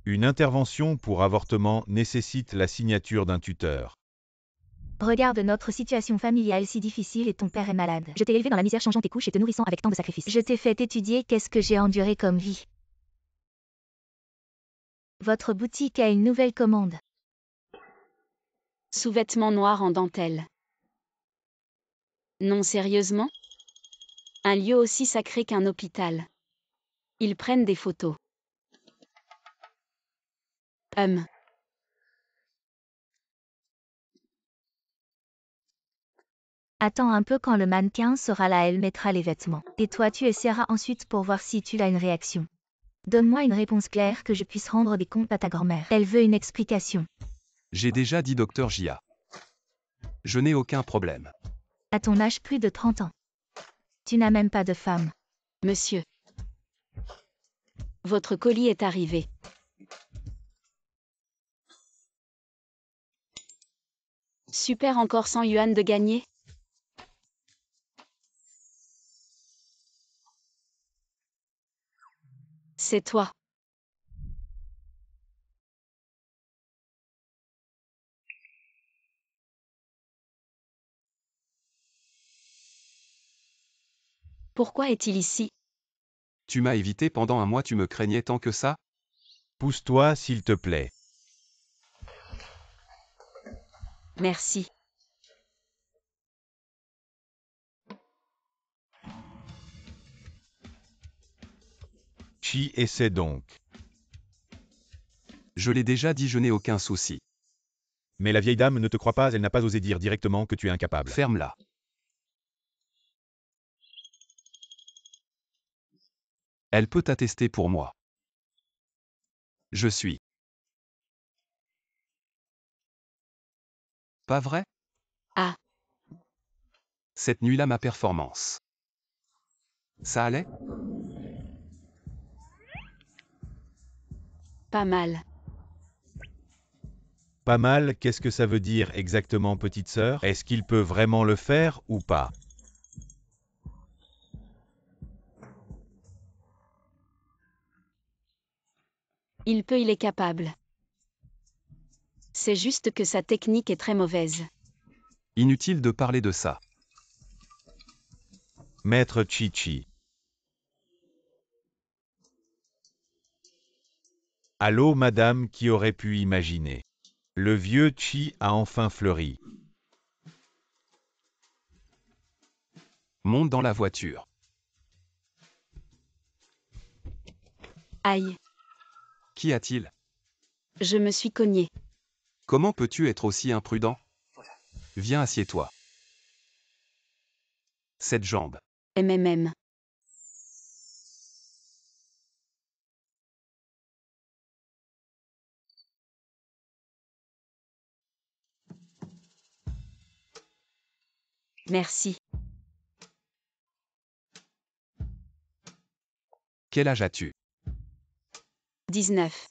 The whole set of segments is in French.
Une intervention pour avortement nécessite la signature d'un tuteur. Regarde notre situation familiale si difficile et ton père est malade. Je t'ai élevé dans la misère changeant tes couches et te nourrissant avec tant de sacrifices. Je t'ai fait étudier qu'est-ce que j'ai enduré comme vie. Votre boutique a une nouvelle commande. Sous-vêtements noirs en dentelle. Non, sérieusement? Un lieu aussi sacré qu'un hôpital. Ils prennent des photos. Attends un peu, quand le mannequin sera là, elle mettra les vêtements. Et toi tu essaieras ensuite pour voir si tu as une réaction. Donne-moi une réponse claire que je puisse rendre des comptes à ta grand-mère. Elle veut une explication. J'ai déjà dit Dr Jia. Je n'ai aucun problème. À ton âge, plus de 30 ans. Tu n'as même pas de femme. Monsieur. Votre colis est arrivé. Super, encore 100 yuan de gagné? C'est toi. Pourquoi est-il ici? Tu m'as évité pendant un mois, tu me craignais tant que ça? Pousse-toi s'il te plaît. Merci. Chi essaie donc. Je l'ai déjà dit, je n'ai aucun souci. Mais la vieille dame ne te croit pas, elle n'a pas osé dire directement que tu es incapable. Ferme-la. Elle peut attester pour moi. Je suis. Pas vrai? Ah. Cette nuit-là, ma performance. Ça allait? Pas mal. Pas mal, qu'est-ce que ça veut dire exactement, petite sœur? Est-ce qu'il peut vraiment le faire ou pas? Il est capable. C'est juste que sa technique est très mauvaise. Inutile de parler de ça. Maître Chi. Allô, madame, qui aurait pu imaginer? Le vieux Chi a enfin fleuri. Monte dans la voiture. Aïe. Qu'y a-t-il? Je me suis cogné. Comment peux-tu être aussi imprudent? Viens, assieds-toi. Cette jambe. MMM. Merci. Quel âge as-tu? 19.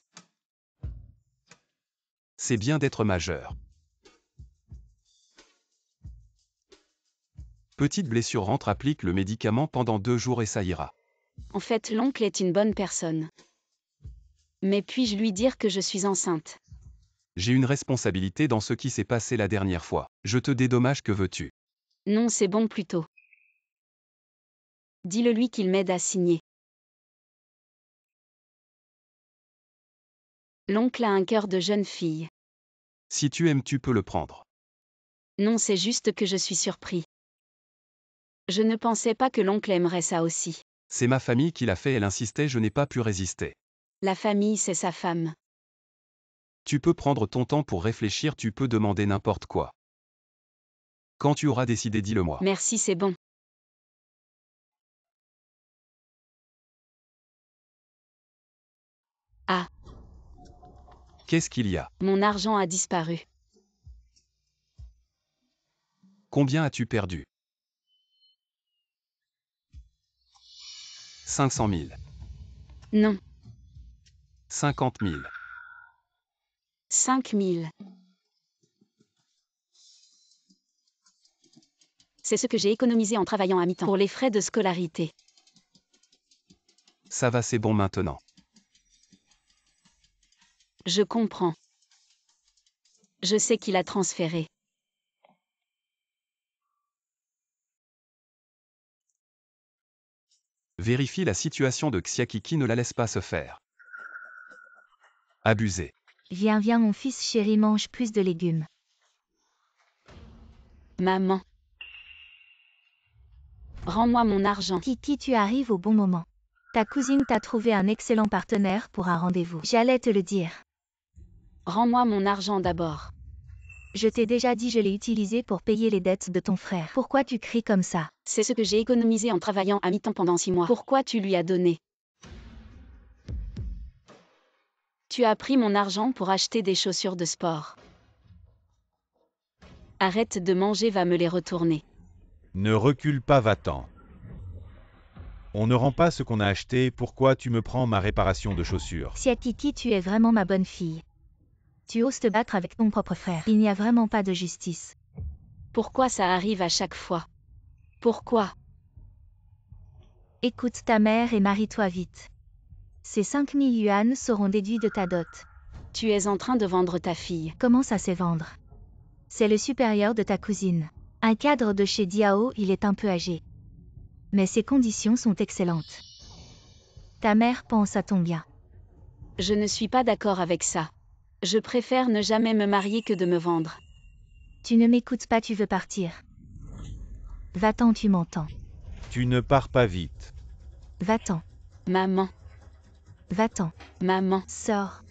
C'est bien d'être majeur. Petite blessure, rentre, applique le médicament pendant 2 jours et ça ira. En fait, l'oncle est une bonne personne. Mais puis-je lui dire que je suis enceinte? J'ai une responsabilité dans ce qui s'est passé la dernière fois. Je te dédommage, que veux-tu? Non, c'est bon plutôt. Dis-le lui qu'il m'aide à signer. L'oncle a un cœur de jeune fille. Si tu aimes, tu peux le prendre. Non, c'est juste que je suis surpris. Je ne pensais pas que l'oncle aimerait ça aussi. C'est ma famille qui l'a fait, elle insistait, je n'ai pas pu résister. La famille, c'est sa femme. Tu peux prendre ton temps pour réfléchir, tu peux demander n'importe quoi. Quand tu auras décidé, dis-le-moi. Merci, c'est bon. Ah. Qu'est-ce qu'il y a? Mon argent a disparu. Combien as-tu perdu? 500 000. Non. 50 000. 5 000. C'est ce que j'ai économisé en travaillant à mi-temps pour les frais de scolarité. Ça va, c'est bon maintenant. Je comprends. Je sais qu'il a transféré. Vérifie la situation de Xiakiki, ne la laisse pas se faire. Abusé. Viens, viens mon fils chéri, mange plus de légumes. Maman. Rends-moi mon argent. Kiki, tu arrives au bon moment. Ta cousine t'a trouvé un excellent partenaire pour un rendez-vous. J'allais te le dire. Rends-moi mon argent d'abord. Je t'ai déjà dit, je l'ai utilisé pour payer les dettes de ton frère. Pourquoi tu cries comme ça? C'est ce que j'ai économisé en travaillant à mi-temps pendant 6 mois. Pourquoi tu lui as donné? Tu as pris mon argent pour acheter des chaussures de sport. Arrête de manger, va me les retourner. Ne recule pas, va-t'en. On ne rend pas ce qu'on a acheté, pourquoi tu me prends ma réparation de chaussures? Xiakiki, tu es vraiment ma bonne fille. Tu oses te battre avec ton propre frère. Il n'y a vraiment pas de justice. Pourquoi ça arrive à chaque fois? Pourquoi? Écoute ta mère et marie-toi vite. Ces 5000 yuan seront déduits de ta dot. Tu es en train de vendre ta fille. Comment ça c'est vendre? C'est le supérieur de ta cousine. Un cadre de chez Diao, il est un peu âgé. Mais ses conditions sont excellentes. Ta mère pense à ton bien. Je ne suis pas d'accord avec ça. Je préfère ne jamais me marier que de me vendre. Tu ne m'écoutes pas, tu veux partir. Va-t'en, tu m'entends. Tu ne pars pas vite. Va-t'en, Maman, va-t'en, maman. sors.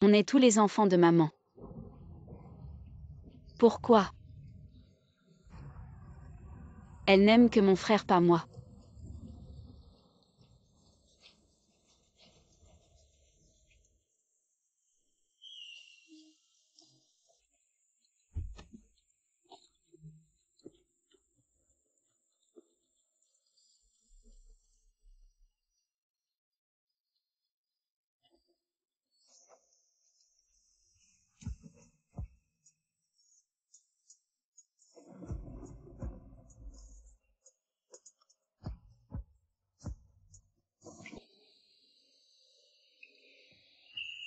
On est tous les enfants de maman. Pourquoi? Elle n'aime que mon frère, pas moi.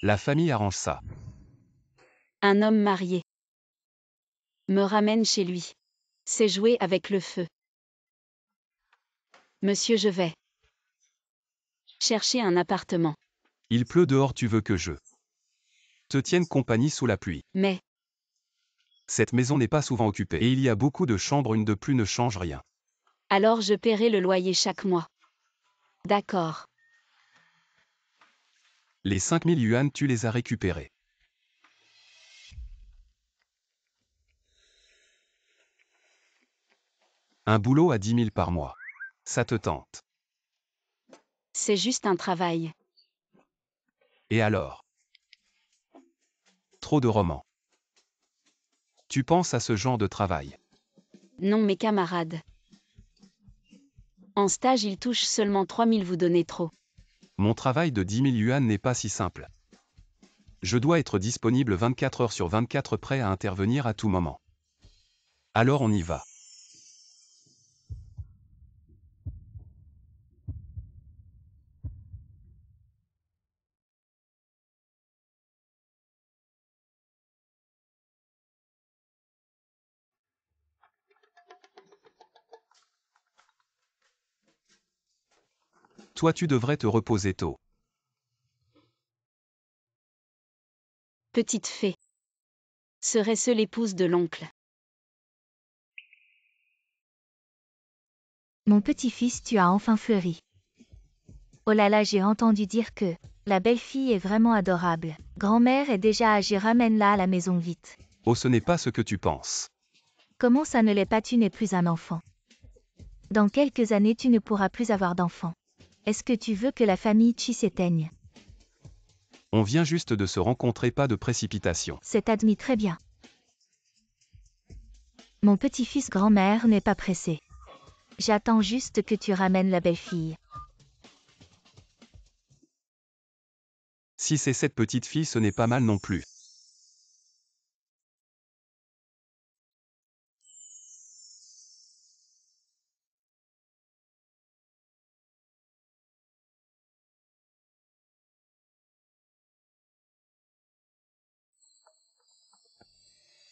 La famille arrange ça. Un homme marié me ramène chez lui. C'est jouer avec le feu. Monsieur, je vais chercher un appartement. Il pleut dehors, tu veux que je te tienne compagnie sous la pluie. Mais, Cette maison n'est pas souvent occupée et il y a beaucoup de chambres, une de plus ne change rien. alors je paierai le loyer chaque mois. D'accord. Les 5000 yuan, tu les as récupérés. Un boulot à 10 000 par mois. Ça te tente. C'est juste un travail. Et alors? Trop de romans. Tu penses à ce genre de travail? Non, mes camarades. En stage, ils touchent seulement 3000, vous donnez trop. Mon travail de 10 000 yuan n'est pas si simple. Je dois être disponible 24 heures sur 24, prêt à intervenir à tout moment. Alors on y va. Toi, tu devrais te reposer tôt. Petite fée. Serait-ce l'épouse de l'oncle? Mon petit-fils, tu as enfin fleuri. Oh là là, j'ai entendu dire que la belle-fille est vraiment adorable. Grand-mère est déjà âgée, ramène-la à la maison vite. Oh, ce n'est pas ce que tu penses. Comment ça ne l'est pas, tu n'es plus un enfant. Dans quelques années, tu ne pourras plus avoir d'enfants. Est-ce que tu veux que la famille Chi s'éteigne? On vient juste de se rencontrer, pas de précipitation. C'est admis, très bien. Mon petit-fils, grand-mère n'est pas pressé. J'attends juste que tu ramènes la belle-fille. Si c'est cette petite fille, ce n'est pas mal non plus.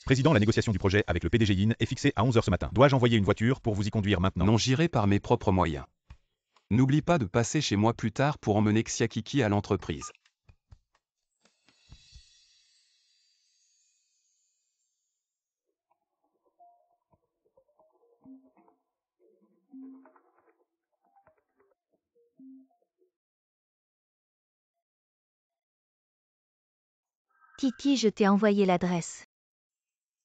Président, la négociation du projet avec le PDG Yin est fixée à 11 h ce matin. Dois-je envoyer une voiture pour vous y conduire maintenant? Non, j'irai par mes propres moyens. N'oublie pas de passer chez moi plus tard pour emmener Xiakiki à l'entreprise. Kiki, je t'ai envoyé l'adresse.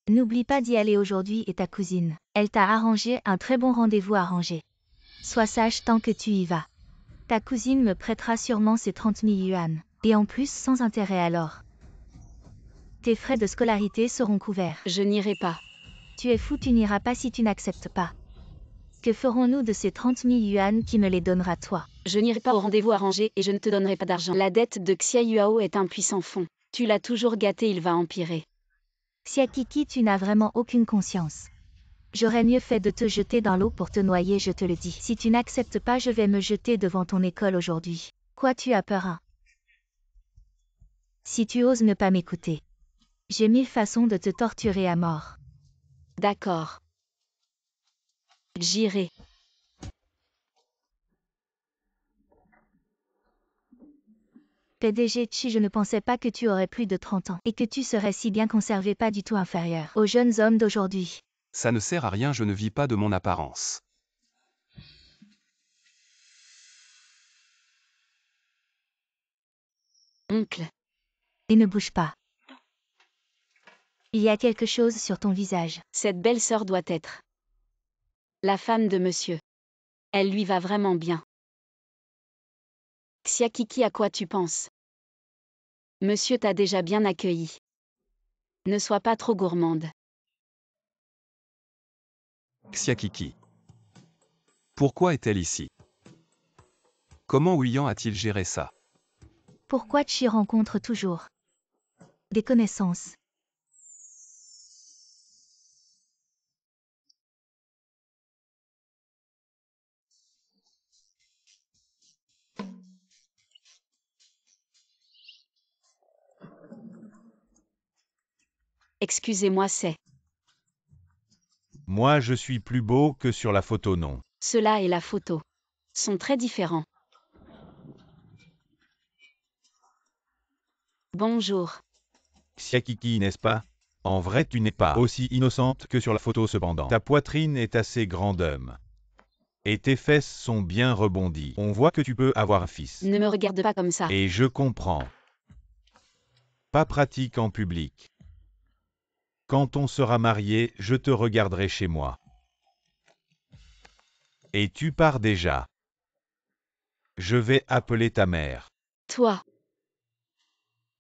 N'oublie pas d'y aller aujourd'hui et ta cousine. Elle t'a arrangé un très bon rendez-vous arrangé. Sois sage tant que tu y vas. Ta cousine me prêtera sûrement ses 30 000 yuan. Et en plus sans intérêt alors. Tes frais de scolarité seront couverts. Je n'irai pas. Tu es fou, tu n'iras pas si tu n'acceptes pas. Que ferons-nous de ces 30 000 yuan qui me les donnera toi? Je n'irai pas au rendez-vous arrangé et je ne te donnerai pas d'argent. La dette de Xia Yuao est un puissant fond. Tu l'as toujours gâté, il va empirer. Xiakiki, tu n'as vraiment aucune conscience. J'aurais mieux fait de te jeter dans l'eau pour te noyer, je te le dis. Si tu n'acceptes pas, je vais me jeter devant ton école aujourd'hui. Quoi, tu as peur, hein? Si tu oses ne pas m'écouter. J'ai 1000 façons de te torturer à mort. D'accord. J'irai. PDG Chi, je ne pensais pas que tu aurais plus de 30 ans et que tu serais si bien conservé, pas du tout inférieur aux jeunes hommes d'aujourd'hui. Ça ne sert à rien, je ne vis pas de mon apparence. Oncle. Et ne bouge pas. Il y a quelque chose sur ton visage. Cette belle-sœur doit être la femme de monsieur. Elle lui va vraiment bien. Xiakiki, à quoi tu penses? Monsieur t'a déjà bien accueilli. Ne sois pas trop gourmande. Xiakiki. Pourquoi est-elle ici? Comment Huyan a-t-il géré ça? Pourquoi Chi rencontre toujours des connaissances? Excusez-moi, c'est. Moi je suis plus beau que sur la photo, non. Cela et la photo sont très différents. Bonjour. Xiakiki, n'est-ce pas? En vrai, tu n'es pas aussi innocente que sur la photo cependant. Ta poitrine est assez grande homme. Et tes fesses sont bien rebondies. On voit que tu peux avoir un fils. Ne me regarde pas comme ça. Et je comprends. Pas pratique en public. Quand on sera marié, je te regarderai chez moi. Et tu pars déjà. Je vais appeler ta mère. Toi.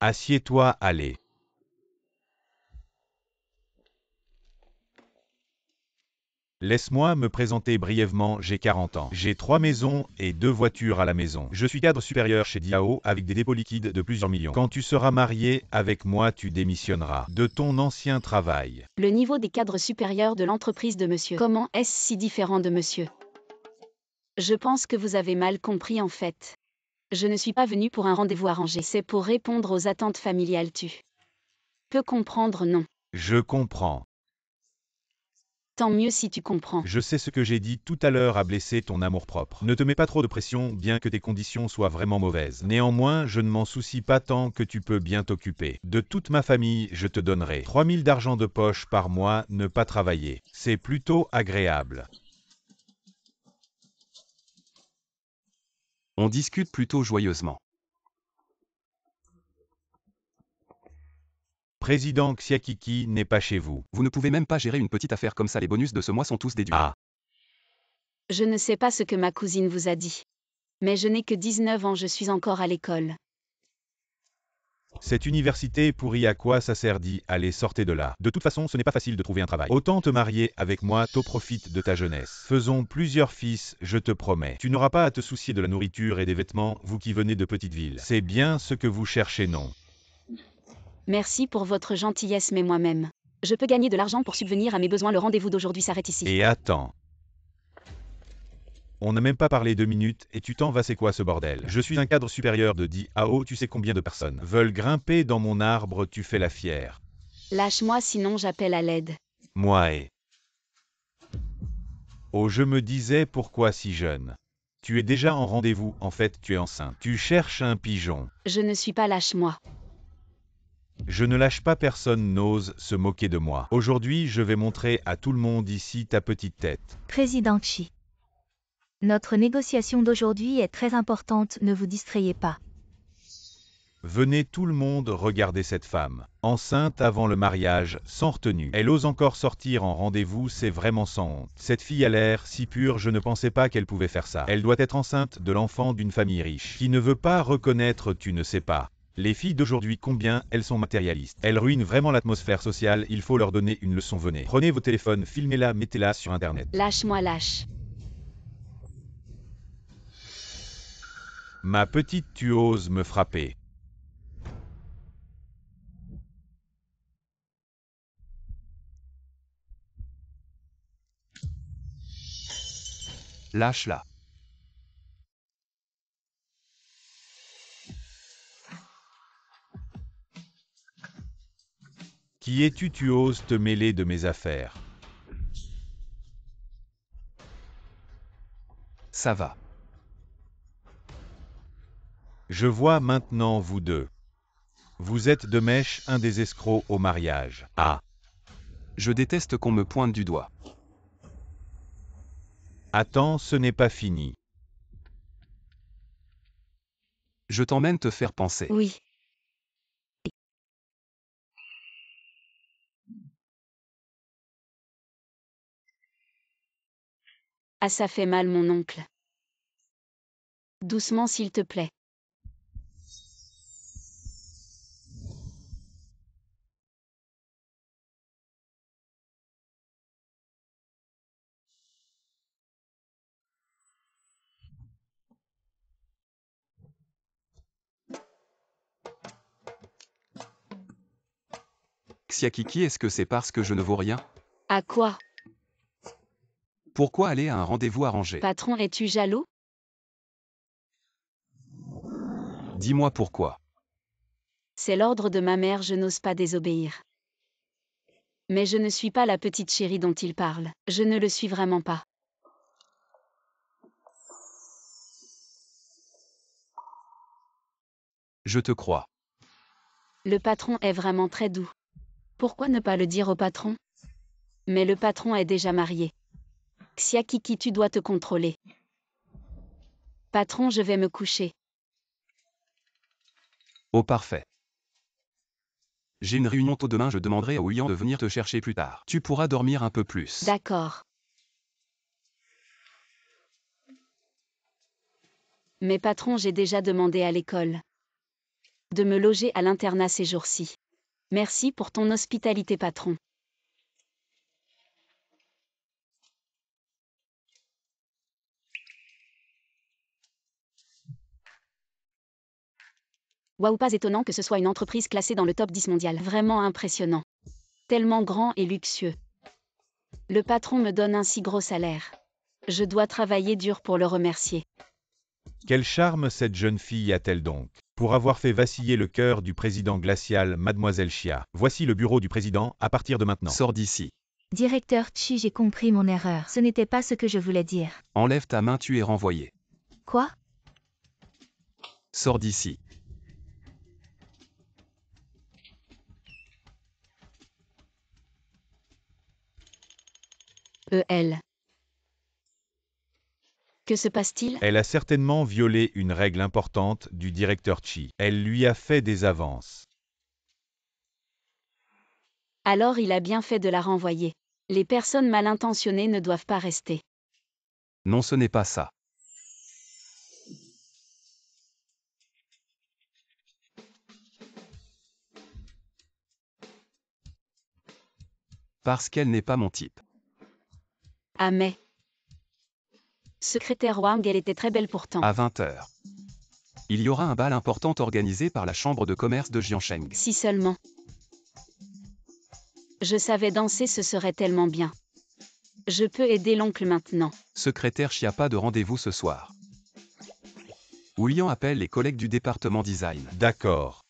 Assieds-toi, allez. Laisse-moi me présenter brièvement, j'ai 40 ans. J'ai 3 maisons et 2 voitures à la maison. Je suis cadre supérieur chez Diao avec des dépôts liquides de plusieurs millions. Quand tu seras marié, avec moi tu démissionneras de ton ancien travail. Le niveau des cadres supérieurs de l'entreprise de monsieur. Comment est-ce si différent de monsieur? Je pense que vous avez mal compris en fait. Je ne suis pas venu pour un rendez-vous arrangé. C'est pour répondre aux attentes familiales. Tu peux comprendre, non? Je comprends. Tant mieux si tu comprends. Je sais ce que j'ai dit tout à l'heure a blessé ton amour-propre. Ne te mets pas trop de pression, bien que tes conditions soient vraiment mauvaises. Néanmoins, je ne m'en soucie pas tant que tu peux bien t'occuper. De toute ma famille, je te donnerai 3000 d'argent de poche par mois, ne pas travailler. C'est plutôt agréable. On discute plutôt joyeusement. Président Xiakiki n'est pas chez vous. Vous ne pouvez même pas gérer une petite affaire comme ça, les bonus de ce mois sont tous déduits. Ah, Je ne sais pas ce que ma cousine vous a dit. Mais je n'ai que 19 ans, je suis encore à l'école. Cette université pourrie, à quoi ça sert? Dit, allez, sortez de là. De toute façon, ce n'est pas facile de trouver un travail. Autant te marier avec moi, t'en profites de ta jeunesse. Faisons plusieurs fils, je te promets. Tu n'auras pas à te soucier de la nourriture et des vêtements, vous qui venez de petite ville. C'est bien ce que vous cherchez, non? Merci pour votre gentillesse, mais moi-même. Je peux gagner de l'argent pour subvenir à mes besoins. Le rendez-vous d'aujourd'hui s'arrête ici. Et attends. On n'a même pas parlé 2 minutes et tu t'en vas, c'est quoi ce bordel? Je suis un cadre supérieur de Di AO, tu sais combien de personnes veulent grimper dans mon arbre, tu fais la fière. Lâche-moi sinon j'appelle à l'aide. Moi et... Oh, je me disais pourquoi si jeune. Tu es déjà en rendez-vous, en fait tu es enceinte. Tu cherches un pigeon. Je ne suis pas lâche-moi. Je ne lâche pas, personne n'ose se moquer de moi. Aujourd'hui, je vais montrer à tout le monde ici ta petite tête. Président Chi. Notre négociation d'aujourd'hui est très importante, ne vous distrayez pas. Venez tout le monde regarder cette femme. Enceinte avant le mariage, sans retenue. Elle ose encore sortir en rendez-vous, c'est vraiment sans honte. Cette fille a l'air si pure, je ne pensais pas qu'elle pouvait faire ça. Elle doit être enceinte de l'enfant d'une famille riche, qui ne veut pas reconnaître, tu ne sais pas. Les filles d'aujourd'hui, combien elles sont matérialistes. Elles ruinent vraiment l'atmosphère sociale, il faut leur donner une leçon. Venez. Prenez vos téléphones, filmez-la, mettez-la sur internet. Lâche-moi, lâche. Ma petite, tu oses me frapper. Lâche-la. Qui es-tu? Tu oses te mêler de mes affaires. Ça va. Je vois maintenant vous deux. Vous êtes de mèche, un des escrocs au mariage. Ah. Je déteste qu'on me pointe du doigt. Attends, ce n'est pas fini. Je t'emmène te faire penser. Oui. Ah, ça fait mal, mon oncle. Doucement, s'il te plaît. Xiakiki, est-ce que c'est parce que je ne vaux rien? À quoi? Pourquoi aller à un rendez-vous arrangé? Patron, es-tu jaloux? Dis-moi pourquoi. C'est l'ordre de ma mère, je n'ose pas désobéir. Mais je ne suis pas la petite chérie dont il parle. Je ne le suis vraiment pas. Je te crois. Le patron est vraiment très doux. Pourquoi ne pas le dire au patron? Mais le patron est déjà marié. Xiakiki, tu dois te contrôler. Patron, je vais me coucher. Oh parfait. J'ai une réunion tôt demain, je demanderai à Ouyan de venir te chercher plus tard. Tu pourras dormir un peu plus. D'accord. Mais patron, j'ai déjà demandé à l'école de me loger à l'internat ces jours-ci. Merci pour ton hospitalité, patron. Waouh, pas étonnant que ce soit une entreprise classée dans le top 10 mondial. Vraiment impressionnant. Tellement grand et luxueux. Le patron me donne un si gros salaire. Je dois travailler dur pour le remercier. Quel charme cette jeune fille a-t-elle donc? Pour avoir fait vaciller le cœur du président glacial, Mademoiselle Chia. Voici le bureau du président, à partir de maintenant. Sors d'ici. Directeur Chi, j'ai compris mon erreur. Ce n'était pas ce que je voulais dire. Enlève ta main, tu es renvoyé. Quoi? Sors d'ici. Elle. Que se passe-t-il? Elle a certainement violé une règle importante du directeur Chi. Elle lui a fait des avances. Alors il a bien fait de la renvoyer. Les personnes mal intentionnées ne doivent pas rester. Non, ce n'est pas ça. Parce qu'elle n'est pas mon type. Ah mais... Secrétaire Wang, elle était très belle pourtant. À 20h. Il y aura un bal important organisé par la chambre de commerce de Jiansheng. Si seulement. Je savais danser, ce serait tellement bien. Je peux aider l'oncle maintenant. Secrétaire Chiappa de rendez-vous ce soir. William appelle les collègues du département design. D'accord.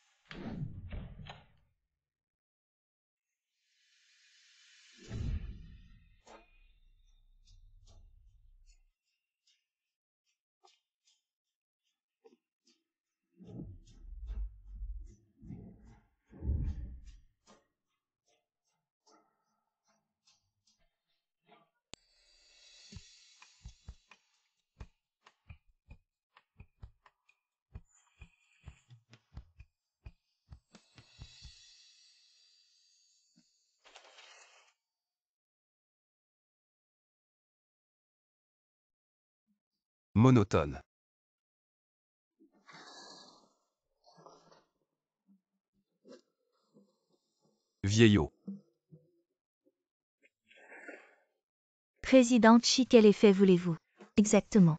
Monotone. Vieillot. Président Chi, quel effet voulez-vous? Exactement.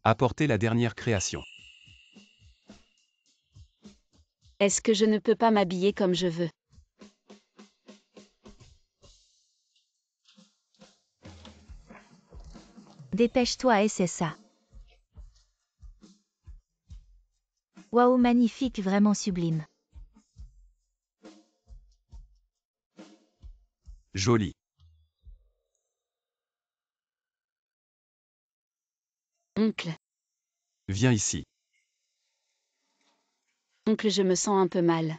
Apporter la dernière création. Est-ce que je ne peux pas m'habiller comme je veux? Dépêche-toi et c'est ça. Waouh, magnifique, vraiment sublime. Joli. Oncle, Viens ici. oncle, je me sens un peu mal.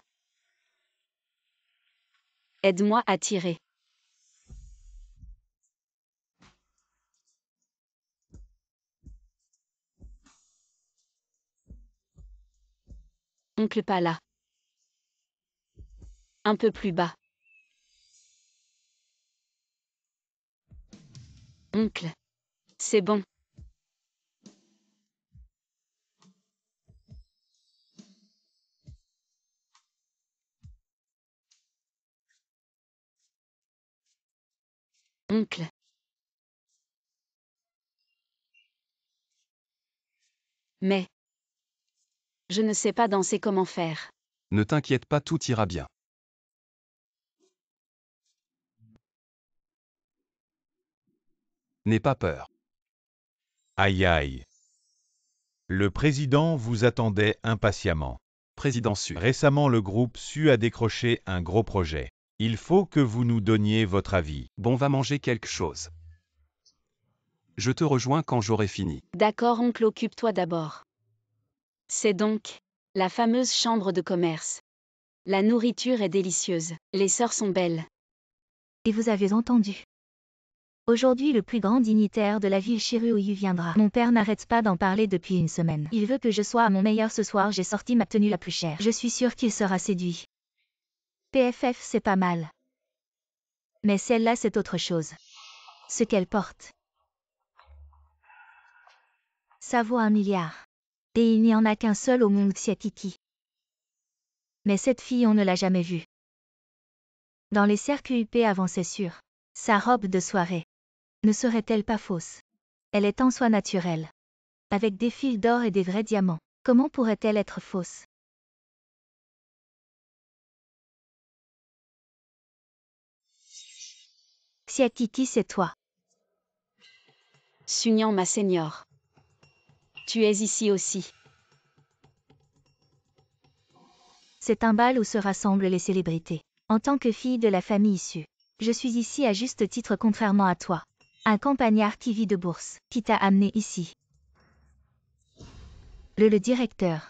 Aide-moi à tirer. Oncle, pas là. Un peu plus bas. Oncle. C'est bon. Oncle. Mais... je ne sais pas danser, comment faire. Ne t'inquiète pas, tout ira bien. N'aie pas peur. Aïe aïe. Le président vous attendait impatiemment. Président Su. Récemment, le groupe Su a décroché un gros projet. Il faut que vous nous donniez votre avis. Bon, va manger quelque chose. Je te rejoins quand j'aurai fini. D'accord, oncle, occupe-toi d'abord. C'est donc la fameuse chambre de commerce. La nourriture est délicieuse. Les sœurs sont belles. Et vous avez entendu. Aujourd'hui, le plus grand dignitaire de la ville Shiryu viendra. Mon père n'arrête pas d'en parler depuis une semaine. Il veut que je sois à mon meilleur ce soir, j'ai sorti ma tenue la plus chère. Je suis sûre qu'il sera séduit. PFF, c'est pas mal. Mais celle-là, c'est autre chose. Ce qu'elle porte. Ça vaut 1 milliard. Et il n'y en a qu'un seul au monde, Xiatiki. Mais cette fille, on ne l'a jamais vue. Dans les cercles UP avant, c'est sûr. Sa robe de soirée. Ne serait-elle pas fausse? Elle est en soi naturelle. Avec des fils d'or et des vrais diamants. Comment pourrait-elle être fausse? Xiatiki, c'est toi. Sunyan, ma seigneur. Tu es ici aussi. C'est un bal où se rassemblent les célébrités. En tant que fille de la famille issue, je suis ici à juste titre, contrairement à toi. Un campagnard qui vit de bourse, qui t'a amené ici. Le directeur.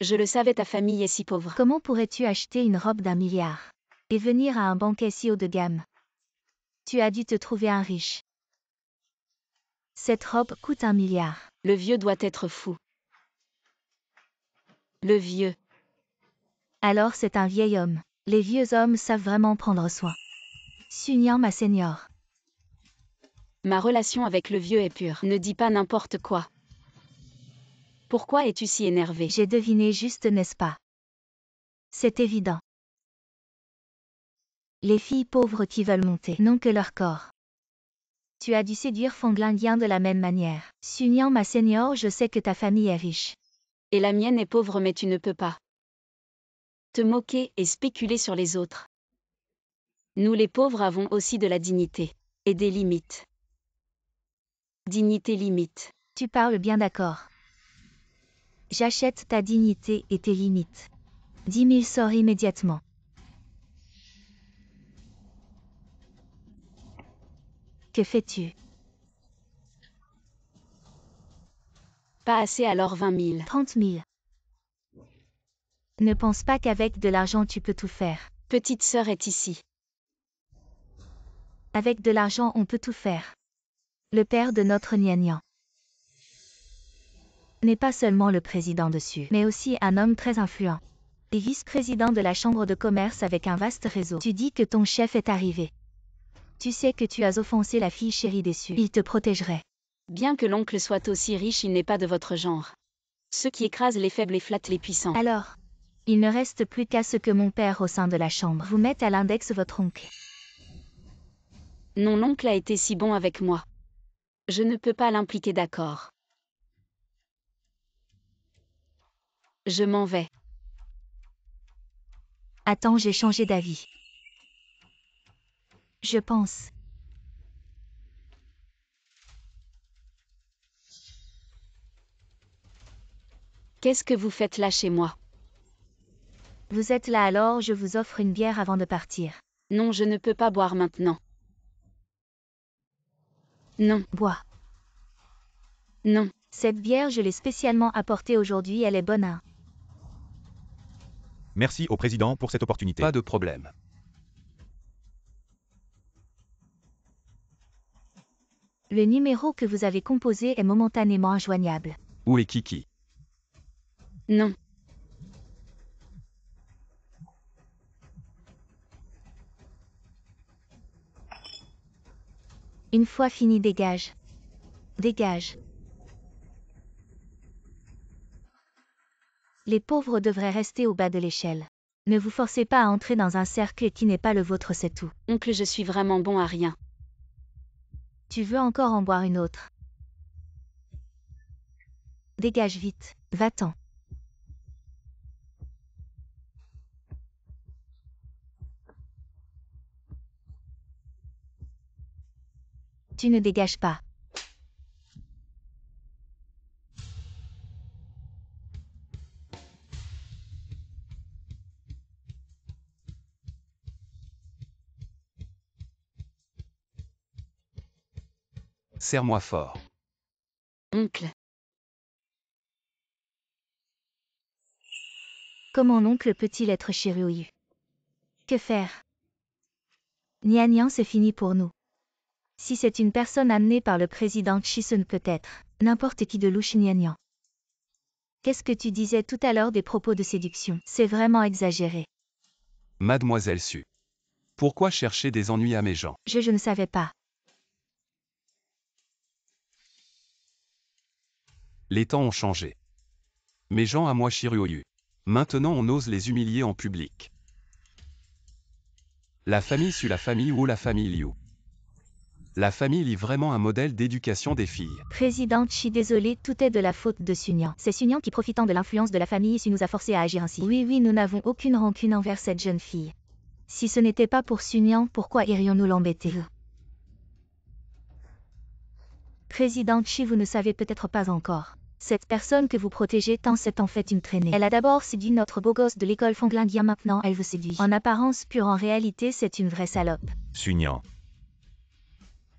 Je le savais, ta famille est si pauvre. Comment pourrais-tu acheter une robe d'1 milliard et venir à un banquet si haut de gamme? Tu as dû te trouver un riche. Cette robe coûte 1 milliard. Le vieux doit être fou. Le vieux. Alors c'est un vieil homme. Les vieux hommes savent vraiment prendre soin. Sunyan, ma seigneur. Ma relation avec le vieux est pure. Ne dis pas n'importe quoi. Pourquoi es-tu si énervé? J'ai deviné juste, n'est-ce pas? C'est évident. Les filles pauvres qui veulent monter n'ont que leur corps. Tu as dû séduire Fonglingian de la même manière. Sunyan ma seigneur, je sais que ta famille est riche. Et la mienne est pauvre, mais tu ne peux pas te moquer et spéculer sur les autres. Nous les pauvres avons aussi de la dignité. Et des limites. Dignité limite. Tu parles bien, d'accord. J'achète ta dignité et tes limites. 10 000 sorts immédiatement. Que fais-tu? Pas assez, alors 20 000. 30 000. Ne pense pas qu'avec de l'argent tu peux tout faire. Petite sœur est ici. Avec de l'argent on peut tout faire. Le père de notre Nian n'est pas seulement le président dessus, mais aussi un homme très influent. Et vice-président de la chambre de commerce avec un vaste réseau. Tu dis que ton chef est arrivé. Tu sais que tu as offensé la fille chérie déçue. Il te protégerait. Bien que l'oncle soit aussi riche, il n'est pas de votre genre. Ceux qui écrasent les faibles et flattent les puissants. Alors, il ne reste plus qu'à ce que mon père au sein de la chambre vous mette à l'index votre oncle. Non, l'oncle a été si bon avec moi. Je ne peux pas l'impliquer, d'accord. Je m'en vais. Attends, j'ai changé d'avis. Je pense. Qu'est-ce que vous faites là chez moi? Vous êtes là, alors je vous offre une bière avant de partir. Non, je ne peux pas boire maintenant. Non, Bois. non. Cette bière, je l'ai spécialement apportée aujourd'hui, elle est bonne, hein. Merci au président pour cette opportunité. Pas de problème. Le numéro que vous avez composé est momentanément injoignable. Où est Kiki? Non. Une fois fini, dégage. Dégage. Les pauvres devraient rester au bas de l'échelle. Ne vous forcez pas à entrer dans un cercle qui n'est pas le vôtre, c'est tout. Oncle, je suis vraiment bon à rien. Tu veux encore en boire une autre? Dégage vite, va-t'en. Tu ne dégages pas. Serre-moi fort. Oncle. Comment l'oncle peut-il être chirurgieux? Que faire? Nian, c'est fini pour nous. Si c'est une personne amenée par le président Chison, peut-être n'importe qui de louche. Nian. Qu'est-ce que tu disais tout à l'heure des propos de séduction? C'est vraiment exagéré. Mademoiselle Su. Pourquoi chercher des ennuis à mes gens? Je ne savais pas. Les temps ont changé. Mes gens à moi Shiryu. Maintenant on ose les humilier en public. La famille Su, la famille ou la famille Liu. La famille lit vraiment un modèle d'éducation des filles. Président Chi, désolé, tout est de la faute de Sunyan. C'est Sunyan qui, profitant de l'influence de la famille Su, nous a forcés à agir ainsi. Oui, nous n'avons aucune rancune envers cette jeune fille. Si ce n'était pas pour Sunyan, pourquoi irions-nous l'embêter? Président Chi, vous ne savez peut-être pas encore. Cette personne que vous protégez tant, c'est en fait une traînée. Elle a d'abord séduit notre beau gosse de l'école Fonglingian, maintenant elle vous séduit. En apparence pure, en réalité c'est une vraie salope. Sunyan.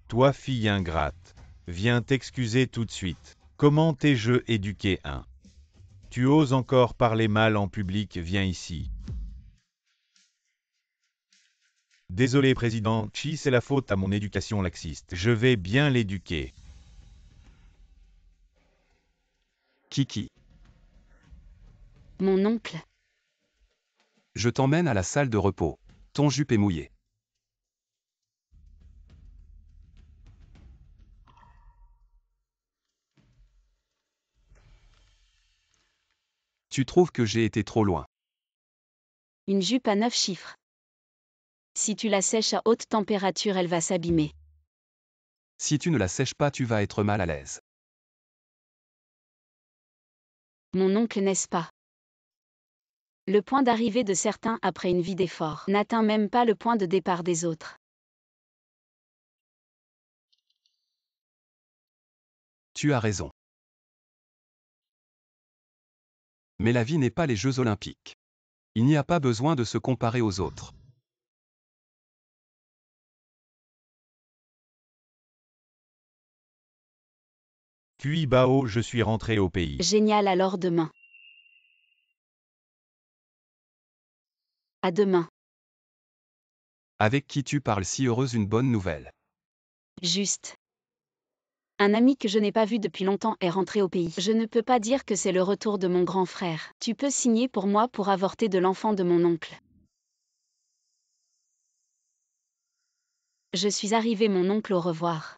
Toi, fille ingrate, viens t'excuser tout de suite. Comment t'ai-je éduqué, hein? Tu oses encore parler mal en public, viens ici. Désolé, président Chi, c'est la faute à mon éducation laxiste. Je vais bien l'éduquer. Kiki. Mon oncle. Je t'emmène à la salle de repos. Ton jupe est mouillé. Tu trouves que j'ai été trop loin? Une jupe à 9 chiffres. Si tu la sèches à haute température, elle va s'abîmer. Si tu ne la sèches pas, tu vas être mal à l'aise. Mon oncle, n'est-ce pas? Le point d'arrivée de certains après une vie d'effort n'atteint même pas le point de départ des autres. Tu as raison. Mais la vie n'est pas les Jeux Olympiques. Il n'y a pas besoin de se comparer aux autres. Puis Bao, je suis rentré au pays. Génial, alors demain. À demain. Avec qui tu parles si heureuse, une bonne nouvelle. Juste. Un ami que je n'ai pas vu depuis longtemps est rentré au pays. Je ne peux pas dire que c'est le retour de mon grand frère. Tu peux signer pour moi pour avorter de l'enfant de mon oncle. Je suis arrivé, mon oncle, au revoir.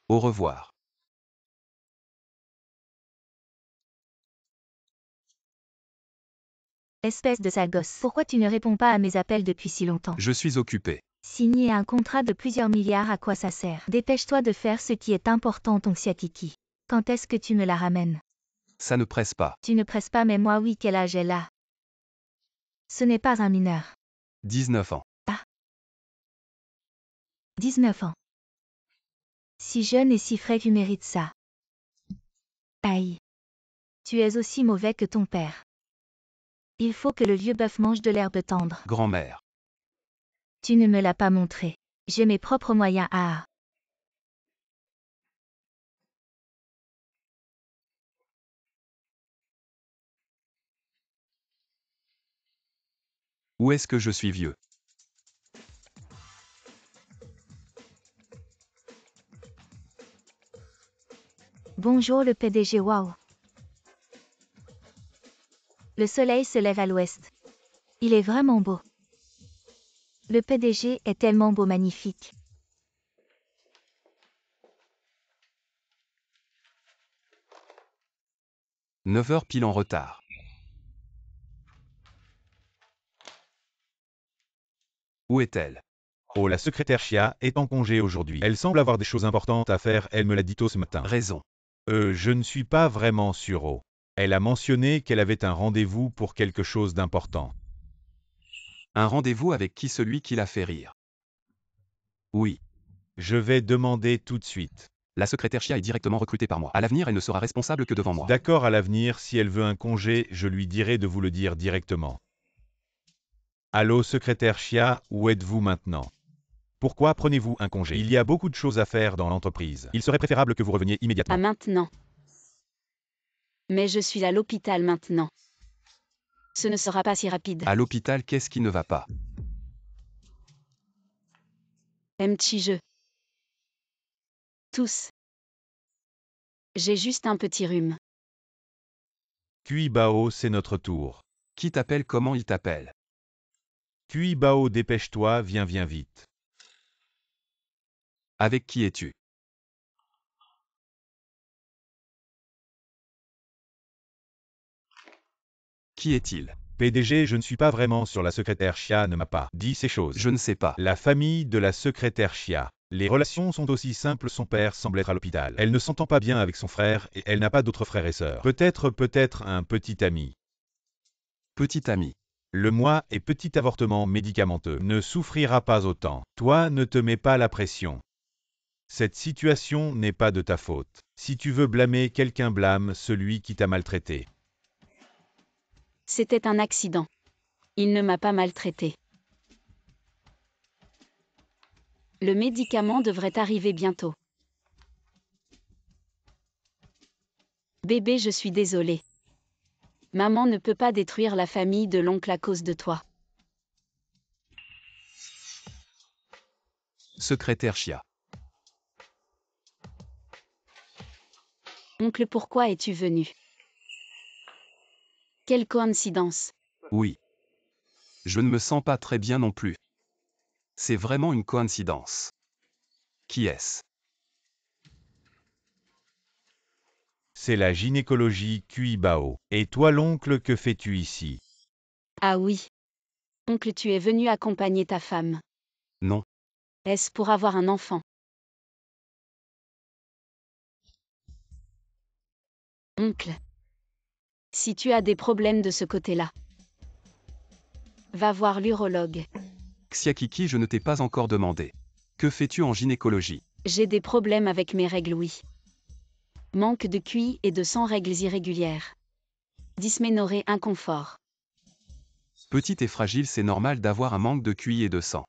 Au revoir. Espèce de sale gosse. Pourquoi tu ne réponds pas à mes appels depuis si longtemps? Je suis occupé. Signer un contrat de plusieurs milliards, à quoi ça sert? Dépêche-toi de faire ce qui est important, ton Xiatiki. Quand est-ce que tu me la ramènes? Ça ne presse pas. Tu ne presses pas, mais moi oui, quel âge elle a? Ce n'est pas un mineur. 19 ans. 19 ans. Si jeune et si frais, tu mérites ça. Aïe. Tu es aussi mauvais que ton père. Il faut que le vieux bœuf mange de l'herbe tendre. Grand-mère. Tu ne me l'as pas montré. J'ai mes propres moyens à... Où est-ce que je suis vieux? Bonjour le PDG, waouh. Le soleil se lève à l'ouest. Il est vraiment beau. Le PDG est tellement beau, magnifique. « 9 heures pile en retard. Où est-elle? Oh, la secrétaire Chia est en congé aujourd'hui. Elle semble avoir des choses importantes à faire, elle me l'a dit tôt ce matin. Raison. Je ne suis pas vraiment sûr. Oh. Elle a mentionné qu'elle avait un rendez-vous pour quelque chose d'important. Un rendez-vous avec qui? Celui qui l'a fait rire. Oui. Je vais demander tout de suite. La secrétaire Chia est directement recrutée par moi. À l'avenir, elle ne sera responsable que devant moi. D'accord, à l'avenir, si elle veut un congé, je lui dirai de vous le dire directement. Allô, secrétaire Chia, où êtes-vous maintenant? Pourquoi prenez-vous un congé? Il y a beaucoup de choses à faire dans l'entreprise. Il serait préférable que vous reveniez immédiatement. À maintenant. Mais je suis à l'hôpital maintenant. Ce ne sera pas si rapide. À l'hôpital, qu'est-ce qui ne va pas? Petit jeu. Tous. J'ai juste un petit rhume. Kui Bao, c'est notre tour. Qui t'appelle? Comment il t'appelle? Kui Bao, dépêche-toi, viens vite. Avec qui es-tu? Qui est-il? PDG, je ne suis pas vraiment sûr, la secrétaire Chia ne m'a pas dit ces choses. Je ne sais pas. La famille de la secrétaire Chia. Les relations sont aussi simples, son père semble être à l'hôpital. Elle ne s'entend pas bien avec son frère et elle n'a pas d'autres frères et sœurs. Peut-être un petit ami. Petit ami. Le moi et petit avortement médicamenteux ne souffrira pas autant. Toi, ne te mets pas la pression. Cette situation n'est pas de ta faute. Si tu veux blâmer quelqu'un, blâme celui qui t'a maltraité. C'était un accident. Il ne m'a pas maltraité. Le médicament devrait arriver bientôt. Bébé, je suis désolée. Maman ne peut pas détruire la famille de l'oncle à cause de toi. Secrétaire Chia. Oncle, pourquoi es-tu venu? Quelle coïncidence. Oui. Je ne me sens pas très bien non plus. C'est vraiment une coïncidence. Qui est-ce? c'est la gynécologie Kuibao. Et toi l'oncle, que fais-tu ici? Ah oui. Oncle, tu es venu accompagner ta femme. Non. Est-ce pour avoir un enfant? Oncle. Si tu as des problèmes de ce côté-là, va voir l'urologue. Xiakiki, je ne t'ai pas encore demandé. Que fais-tu en gynécologie? J'ai des problèmes avec mes règles, oui. Manque de QI et de sang, règles irrégulières. Dysménorrhée, inconfort. Petite et fragile, c'est normal d'avoir un manque de QI et de sang.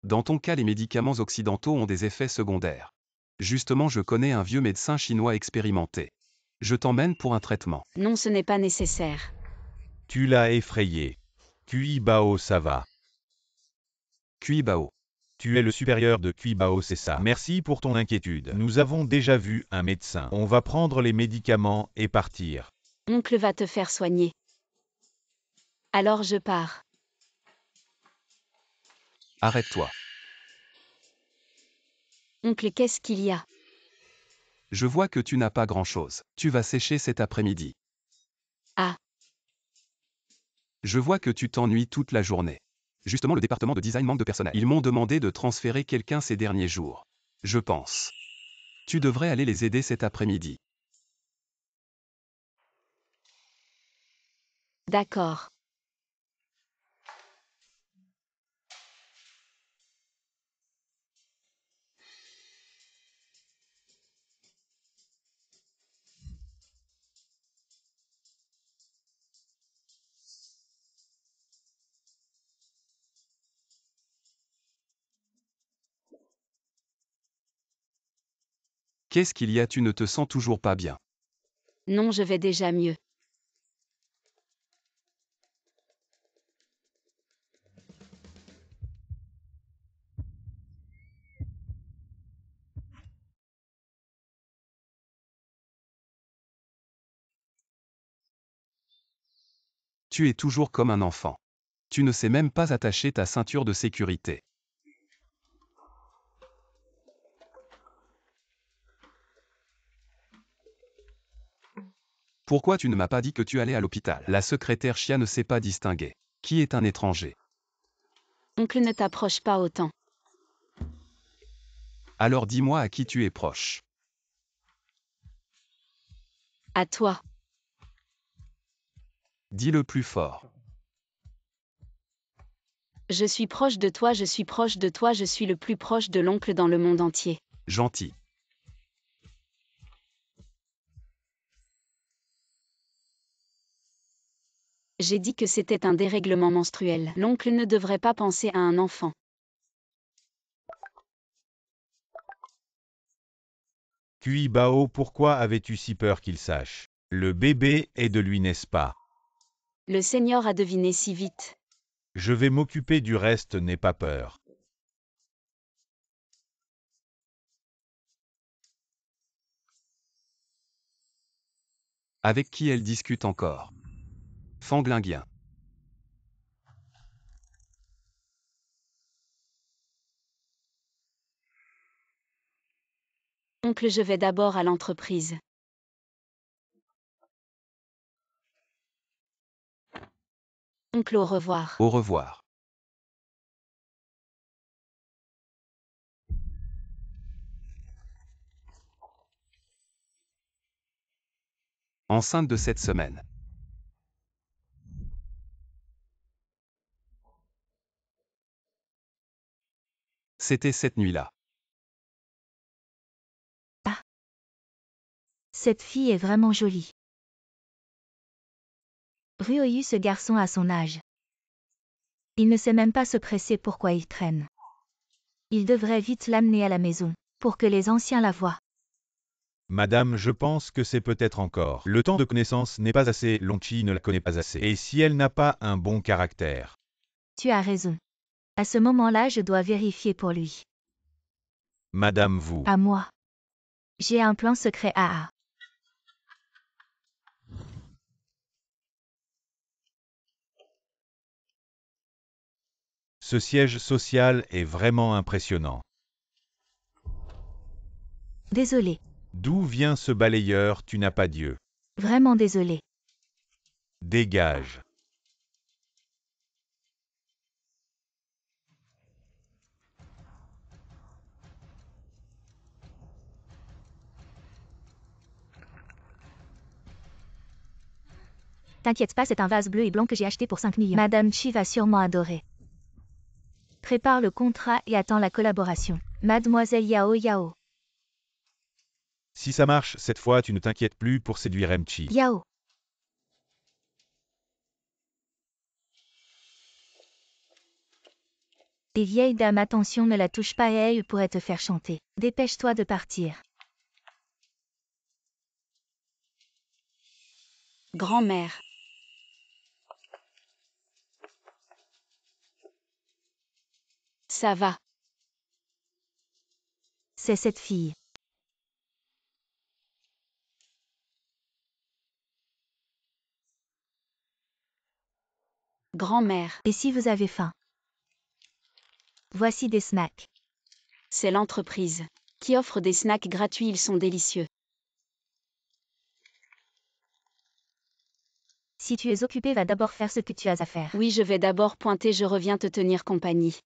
Dans ton cas, les médicaments occidentaux ont des effets secondaires. Justement, je connais un vieux médecin chinois expérimenté. Je t'emmène pour un traitement. Non, ce n'est pas nécessaire. Tu l'as effrayé. Kuibao, ça va. Kuibao. Tu es le supérieur de Kuibao, c'est ça. Merci pour ton inquiétude. Nous avons déjà vu un médecin. On va prendre les médicaments et partir. Oncle va te faire soigner. Alors je pars. Arrête-toi. Oncle, qu'est-ce qu'il y a? Je vois que tu n'as pas grand-chose. Tu vas sécher cet après-midi. Ah. Je vois que tu t'ennuies toute la journée. Justement, le département de design manque de personnel. Ils m'ont demandé de transférer quelqu'un ces derniers jours. Je pense. Tu devrais aller les aider cet après-midi. D'accord. Qu'est-ce qu'il y a? Tu ne te sens toujours pas bien. Non, je vais déjà mieux. Tu es toujours comme un enfant. Tu ne sais même pas attacher ta ceinture de sécurité. Pourquoi tu ne m'as pas dit que tu allais à l'hôpital? La secrétaire Chia ne sait pas distinguer. Qui est un étranger? Oncle, ne t'approche pas autant. Alors dis-moi à qui tu es proche. À toi. Dis-le plus fort. Je suis proche de toi, je suis proche de toi, je suis le plus proche de l'oncle dans le monde entier. Gentil. J'ai dit que c'était un dérèglement menstruel. L'oncle ne devrait pas penser à un enfant. Kuibao, pourquoi avais-tu si peur qu'il sache? Le bébé est de lui, n'est-ce pas? Le Seigneur a deviné si vite. Je vais m'occuper du reste, n'aie pas peur. Avec qui elle discute encore? Fanglinguien. Oncle, je vais d'abord à l'entreprise. Oncle, au revoir. Au revoir. Enceinte de cette semaine. C'était cette nuit-là. Cette fille est vraiment jolie. Ryoyu, ce garçon a son âge. Il ne sait même pas se presser pourquoi il traîne. Il devrait vite l'amener à la maison, pour que les anciens la voient. Madame, je pense que c'est peut-être encore. Le temps de connaissance n'est pas assez, Lonchi ne la connaît pas assez. Et si elle n'a pas un bon caractère? Tu as raison. À ce moment-là, je dois vérifier pour lui. Madame, vous. À moi. J'ai un plan secret à A. Ce siège social est vraiment impressionnant. Désolé. D'où vient ce balayeur, tu n'as pas Dieu. Vraiment désolé. Dégage. T'inquiète pas, c'est un vase bleu et blanc que j'ai acheté pour 5 millions. Madame Chi va sûrement adorer. Prépare le contrat et attends la collaboration. Mademoiselle Yao Yao. Si ça marche, cette fois tu ne t'inquiètes plus pour séduire Mchi. Yao. Les vieilles dames, attention, ne la touche pas et elle pourrait te faire chanter. Dépêche-toi de partir. Grand-mère. Ça va. C'est cette fille. Grand-mère. Et si vous avez faim? Voici des snacks. C'est l'entreprise qui offre des snacks gratuits, ils sont délicieux. Si tu es occupé, va d'abord faire ce que tu as à faire. Oui, je vais d'abord pointer, je reviens te tenir compagnie.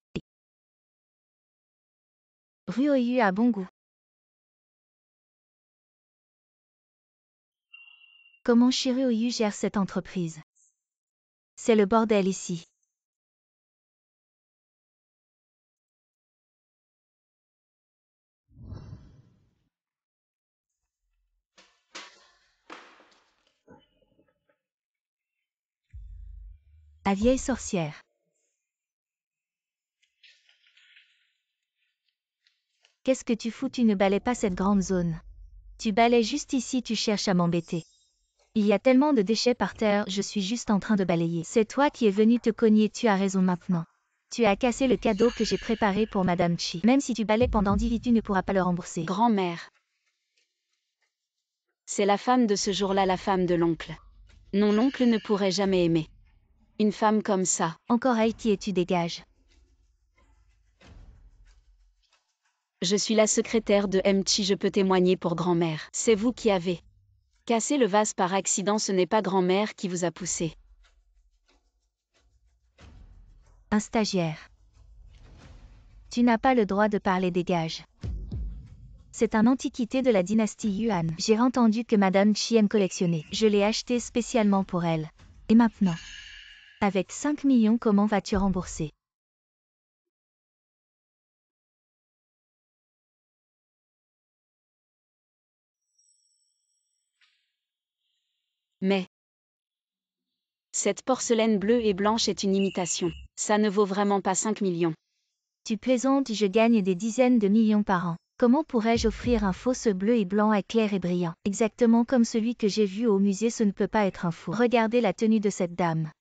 Rue Oyu a bon goût. Comment Shiru Oyu gère cette entreprise? C'est le bordel ici. La vieille sorcière. Qu'est-ce que tu fous? Tu ne balais pas cette grande zone. Tu balais juste ici, tu cherches à m'embêter. Il y a tellement de déchets par terre, je suis juste en train de balayer. C'est toi qui es venu te cogner, tu as raison maintenant. Tu as cassé le cadeau que j'ai préparé pour Madame Chi. Même si tu balais pendant 10 vies, tu ne pourras pas le rembourser. Grand-mère. C'est la femme de ce jour-là, la femme de l'oncle. Non, l'oncle ne pourrait jamais aimer une femme comme ça. Encore Haïti et tu dégages. Je suis la secrétaire de Mchi, je peux témoigner pour grand-mère. C'est vous qui avez cassé le vase par accident, ce n'est pas grand-mère qui vous a poussé. Un stagiaire. Tu n'as pas le droit de parler, dégage. C'est un antiquité de la dynastie Yuan. J'ai entendu que Madame Chi aime collectionner. Je l'ai acheté spécialement pour elle. Et maintenant? Avec 5 millions, comment vas-tu rembourser? Mais cette porcelaine bleue et blanche est une imitation. Ça ne vaut vraiment pas 5 millions. Tu plaisantes, je gagne des dizaines de millions par an. Comment pourrais-je offrir un faux bleu et blanc éclair et brillant? Exactement comme celui que j'ai vu au musée, ce ne peut pas être un faux. Regardez la tenue de cette dame.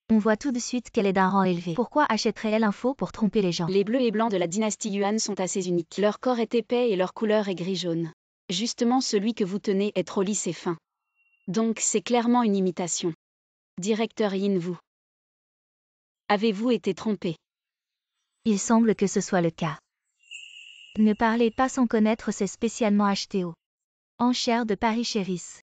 On voit tout de suite qu'elle est d'un rang élevé. Pourquoi achèterait-elle un faux pour tromper les gens? Les bleus et blancs de la dynastie Yuan sont assez uniques. Leur corps est épais et leur couleur est gris-jaune. Justement, celui que vous tenez est trop lisse et fin. Donc c'est clairement une imitation. Directeur Yin, vous avez-vous été trompé? Il semble que ce soit le cas. Ne parlez pas sans connaître, c'est spécialement acheté au enchères de Paris chez Riss.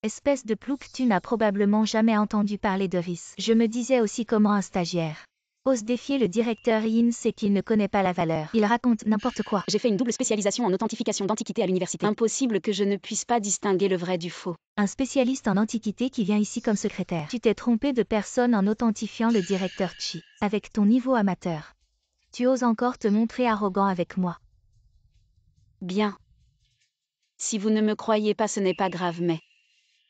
Espèce de plouc, tu n'as probablement jamais entendu parler de Riss. Je me disais aussi comment un stagiaire ose défier le directeur Yin, c'est qu'il ne connaît pas la valeur. Il raconte n'importe quoi. J'ai fait une double spécialisation en authentification d'antiquités à l'université. Impossible que je ne puisse pas distinguer le vrai du faux. Un spécialiste en antiquité qui vient ici comme secrétaire. Tu t'es trompé de personne en authentifiant le directeur Chi. Avec ton niveau amateur. Tu oses encore te montrer arrogant avec moi. Bien. Si vous ne me croyez pas, ce n'est pas grave, mais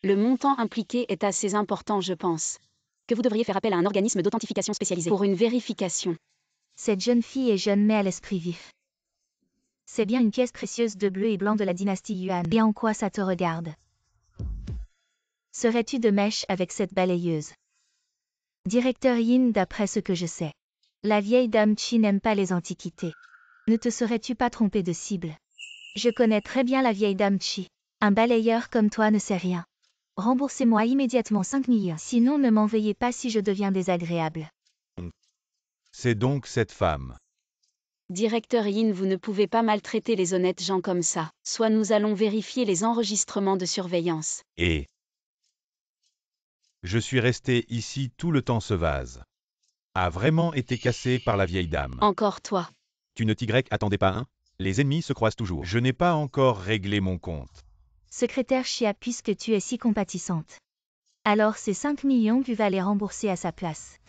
le montant impliqué est assez important, je pense. Que vous devriez faire appel à un organisme d'authentification spécialisé pour une vérification. Cette jeune fille est jeune mais à l'esprit vif. C'est bien une pièce précieuse de bleu et blanc de la dynastie Yuan. Et en quoi ça te regarde? Serais-tu de mèche avec cette balayeuse? Directeur Yin, d'après ce que je sais, la vieille dame Chi n'aime pas les antiquités. Ne te serais-tu pas trompé de cible? Je connais très bien la vieille dame Chi. Un balayeur comme toi ne sait rien. Remboursez-moi immédiatement 5 millions, sinon ne m'en veuillez pas si je deviens désagréable. C'est donc cette femme. Directeur Yin, vous ne pouvez pas maltraiter les honnêtes gens comme ça. Soit nous allons vérifier les enregistrements de surveillance. Et je suis resté ici tout le temps. Ce vase a vraiment été cassé par la vieille dame. Encore toi. Tu ne t'y attendais pas, hein? Les ennemis se croisent toujours. Je n'ai pas encore réglé mon compte. Secrétaire Chia, puisque tu es si compatissante. Alors ces 5 millions, tu vas les rembourser à sa place.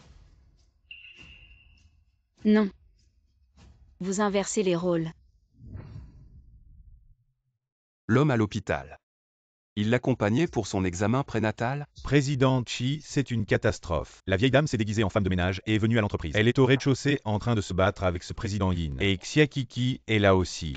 Non. Vous inversez les rôles. L'homme à l'hôpital. Il l'accompagnait pour son examen prénatal. Président Chi, c'est une catastrophe. La vieille dame s'est déguisée en femme de ménage et est venue à l'entreprise. Elle est au rez-de-chaussée en train de se battre avec ce président Yin. Et Xiakiki est là aussi.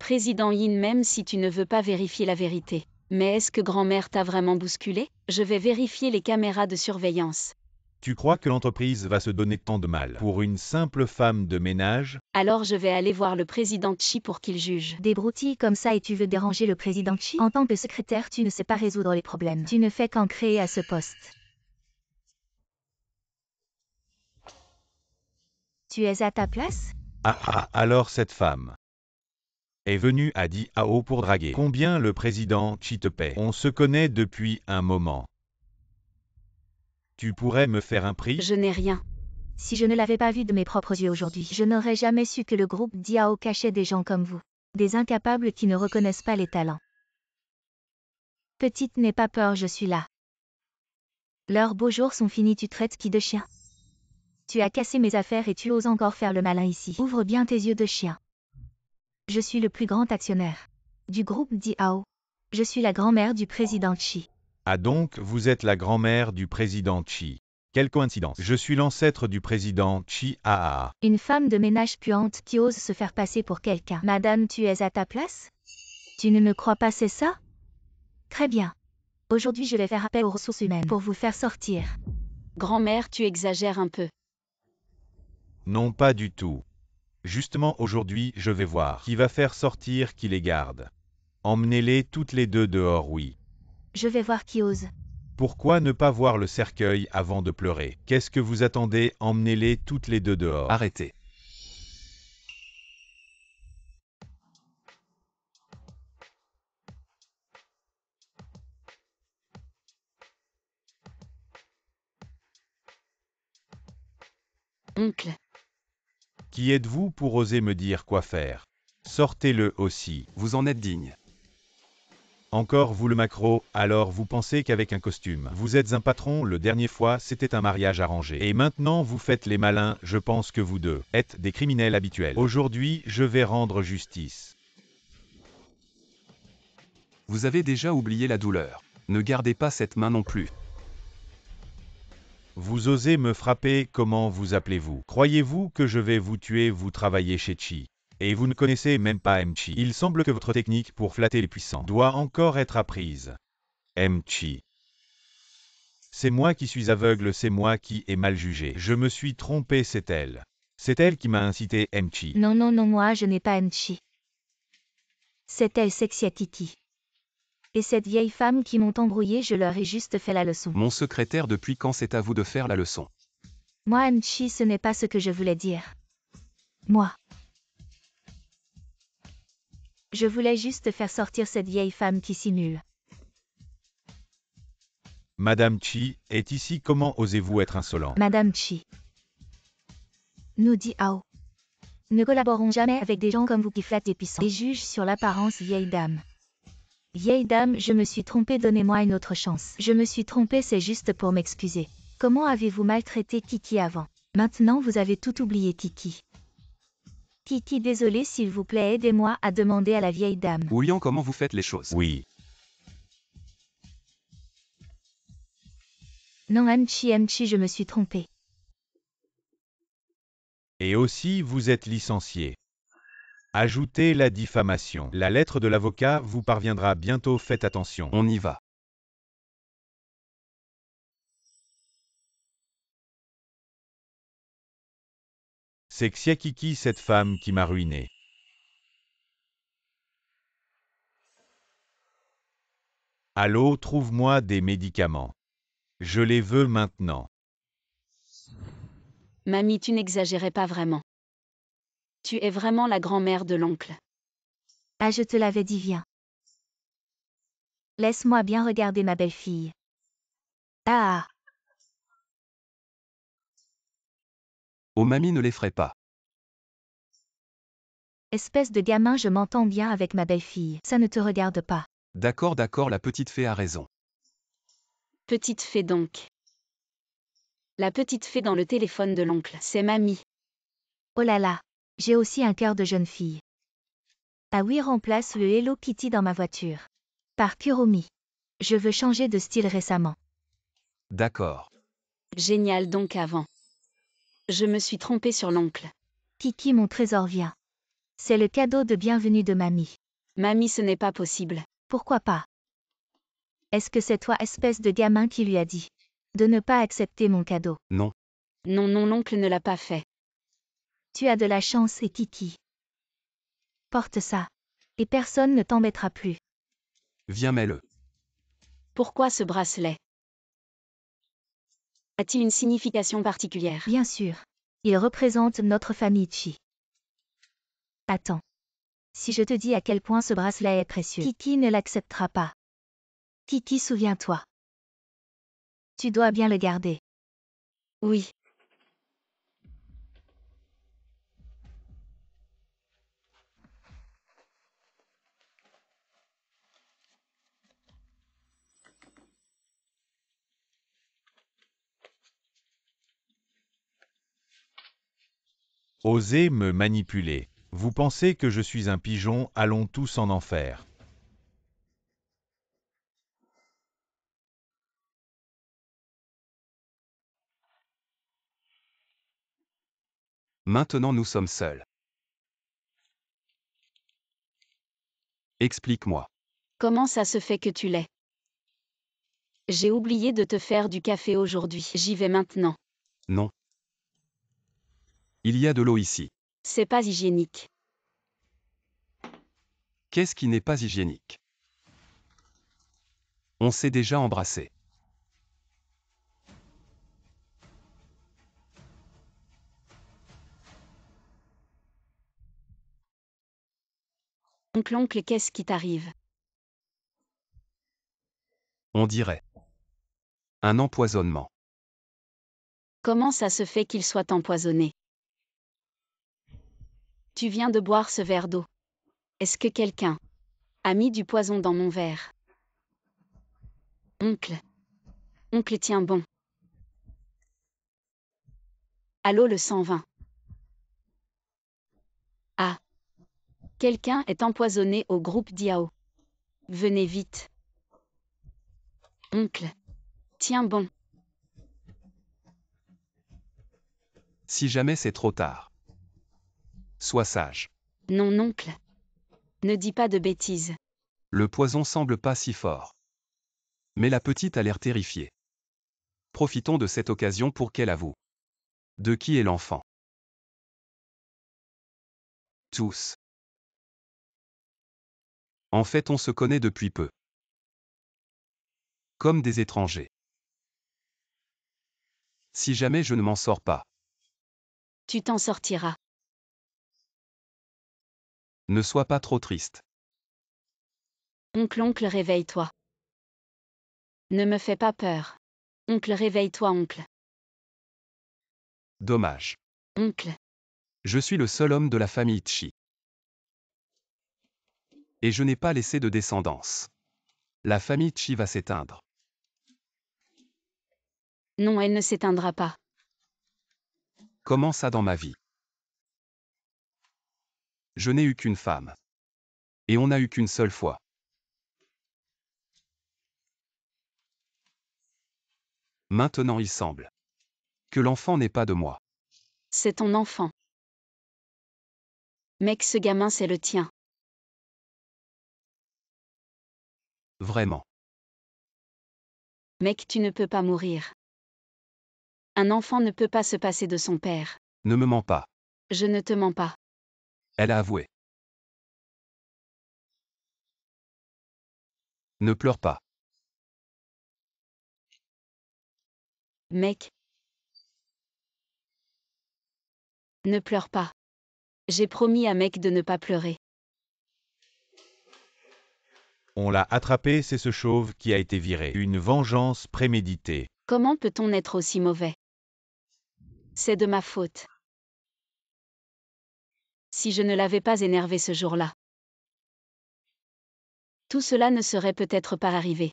Président Yin, même si tu ne veux pas vérifier la vérité. Mais est-ce que grand-mère t'a vraiment bousculé? Je vais vérifier les caméras de surveillance. Tu crois que l'entreprise va se donner tant de mal pour une simple femme de ménage? Alors je vais aller voir le président Chi pour qu'il juge. Des broutilles comme ça et tu veux déranger le président Chi? En tant que secrétaire, tu ne sais pas résoudre les problèmes. Tu ne fais qu'en créer à ce poste. Tu es à ta place? Alors cette femme est venue à Di Hao pour draguer. Combien le président Chi te paie? On se connaît depuis un moment. Tu pourrais me faire un prix? Je n'ai rien. Si je ne l'avais pas vu de mes propres yeux aujourd'hui, je n'aurais jamais su que le groupe Diao cachait des gens comme vous. Des incapables qui ne reconnaissent pas les talents. Petite, n'aie pas peur, je suis là. Leurs beaux jours sont finis, tu traites qui de chien? Tu as cassé mes affaires et tu oses encore faire le malin ici. Ouvre bien tes yeux de chien. Je suis le plus grand actionnaire du groupe Diao. Je suis la grand-mère du président Chi. Ah donc, vous êtes la grand-mère du président Chi. Quelle coïncidence. Je suis l'ancêtre du président Chi. Une femme de ménage puante qui ose se faire passer pour quelqu'un. Madame, tu es à ta place? Tu ne me crois pas, c'est ça? Très bien. Aujourd'hui, je vais faire appel aux ressources humaines pour vous faire sortir. Grand-mère, tu exagères un peu. Non, pas du tout. Justement, aujourd'hui, je vais voir qui va faire sortir qui les garde. Emmenez-les toutes les deux dehors, oui. Je vais voir qui ose. Pourquoi ne pas voir le cercueil avant de pleurer? Qu'est-ce que vous attendez? Emmenez-les toutes les deux dehors. Arrêtez. Oncle. Qui êtes-vous pour oser me dire quoi faire? Sortez-le aussi. Vous en êtes digne. Encore vous le macro, alors vous pensez qu'avec un costume, vous êtes un patron? Le dernier fois, c'était un mariage arrangé. Et maintenant vous faites les malins, je pense que vous deux êtes des criminels habituels. Aujourd'hui, je vais rendre justice. Vous avez déjà oublié la douleur. Ne gardez pas cette main non plus. Vous osez me frapper? Comment vous appelez-vous? Croyez-vous que je vais vous tuer? Vous travaillez chez Chi. Et vous ne connaissez même pas Chi. Il semble que votre technique pour flatter les puissants doit encore être apprise. Chi. C'est moi qui suis aveugle, c'est moi qui ai mal jugé. Je me suis trompé, c'est elle. C'est elle qui m'a incité, Chi. Non, non, non, moi je n'ai pas Chi. C'est elle, Xiakiki. Et cette vieille femme qui m'ont embrouillé, je leur ai juste fait la leçon. Mon secrétaire, depuis quand c'est à vous de faire la leçon? Moi, Chi, ce n'est pas ce que je voulais dire. Moi. Je voulais juste faire sortir cette vieille femme qui simule. Madame Chi est ici, comment osez-vous être insolent? Madame Chi. Nous dit Ao. Ne collaborons jamais avec des gens comme vous qui flattent des puissants et jugent sur l'apparence, vieille dame. Vieille dame, je me suis trompée, donnez-moi une autre chance. Je me suis trompée, c'est juste pour m'excuser. Comment avez-vous maltraité Kiki avant? Maintenant vous avez tout oublié, Kiki. Kiki, désolé, s'il vous plaît, aidez-moi à demander à la vieille dame. Oulian, comment vous faites les choses? Oui. Non, Chi, je me suis trompée. Et aussi, vous êtes licencié. Ajoutez la diffamation. La lettre de l'avocat vous parviendra bientôt, faites attention. On y va. C'est Xiakiki, cette femme qui m'a ruiné. Allô, trouve-moi des médicaments. Je les veux maintenant. Mamie, tu n'exagérais pas vraiment. Tu es vraiment la grand-mère de l'oncle. Ah, je te l'avais dit, viens. Laisse-moi bien regarder ma belle-fille. Ah, Oh mamie, ne l'effraie pas. espèce de gamin, je m'entends bien avec ma belle-fille. Ça ne te regarde pas. D'accord, d'accord, la petite fée a raison. Petite fée donc. La petite fée dans le téléphone de l'oncle, c'est Mamie. Oh là là, j'ai aussi un cœur de jeune fille. Ah oui, remplace le Hello Kitty dans ma voiture. Par Kuromi. Je veux changer de style récemment. D'accord. Génial donc avant. Je me suis trompée sur l'oncle. Kiki, mon trésor, viens. C'est le cadeau de bienvenue de mamie. Mamie, ce n'est pas possible. Pourquoi pas? Est-ce que c'est toi, espèce de gamin, qui lui a dit de ne pas accepter mon cadeau? Non. Non, non, l'oncle ne l'a pas fait. Tu as de la chance et Kiki. Porte ça. Et personne ne t'embêtera plus. Viens, mets-le. Pourquoi ce bracelet? A-t-il une signification particulière? Bien sûr. Il représente notre famille Chi. Attends. Si je te dis à quel point ce bracelet est précieux, Kiki ne l'acceptera pas. Kiki, souviens-toi. Tu dois bien le garder. Oui. Osez me manipuler. Vous pensez que je suis un pigeon, allons tous en enfer. Maintenant nous sommes seuls. Explique-moi. Comment ça se fait que tu l'aies? J'ai oublié de te faire du café aujourd'hui. J'y vais maintenant. Non. Il y a de l'eau ici. C'est pas hygiénique. Qu'est-ce qui n'est pas hygiénique? On s'est déjà embrassé. Oncle, qu'est-ce qui t'arrive? On dirait. Un empoisonnement. Comment ça se fait qu'il soit empoisonné? Tu viens de boire ce verre d'eau. Est-ce que quelqu'un a mis du poison dans mon verre? Oncle. Oncle, tiens bon. Allô, le 120. Ah. Quelqu'un est empoisonné au groupe Diao. Venez vite. Oncle. Tiens bon. Si jamais c'est trop tard. Sois sage. Non, oncle. Ne dis pas de bêtises. Le poison semble pas si fort. Mais la petite a l'air terrifiée. Profitons de cette occasion pour qu'elle avoue. De qui est l'enfant? Tous. En fait, on se connaît depuis peu. Comme des étrangers. Si jamais je ne m'en sors pas, Tu t'en sortiras. ne sois pas trop triste. Oncle, réveille-toi. Ne me fais pas peur. Oncle, réveille-toi, oncle. Dommage. Oncle. Je suis le seul homme de la famille Chi. Et je n'ai pas laissé de descendance. La famille Chi va s'éteindre. Non, elle ne s'éteindra pas. Comment ça dans ma vie? Je n'ai eu qu'une femme. Et on n'a eu qu'une seule fois. Maintenant il semble que l'enfant n'est pas de moi. C'est ton enfant. Mec, ce gamin, c'est le tien. Vraiment. Mec, tu ne peux pas mourir. Un enfant ne peut pas se passer de son père. Ne me mens pas. Je ne te mens pas. Elle a avoué. Ne pleure pas. Mec. Ne pleure pas. J'ai promis à Mec de ne pas pleurer. On l'a attrapé, c'est ce chauve qui a été viré. Une vengeance préméditée. Comment peut-on être aussi mauvais? C'est de ma faute. Si je ne l'avais pas énervé ce jour-là, tout cela ne serait peut-être pas arrivé.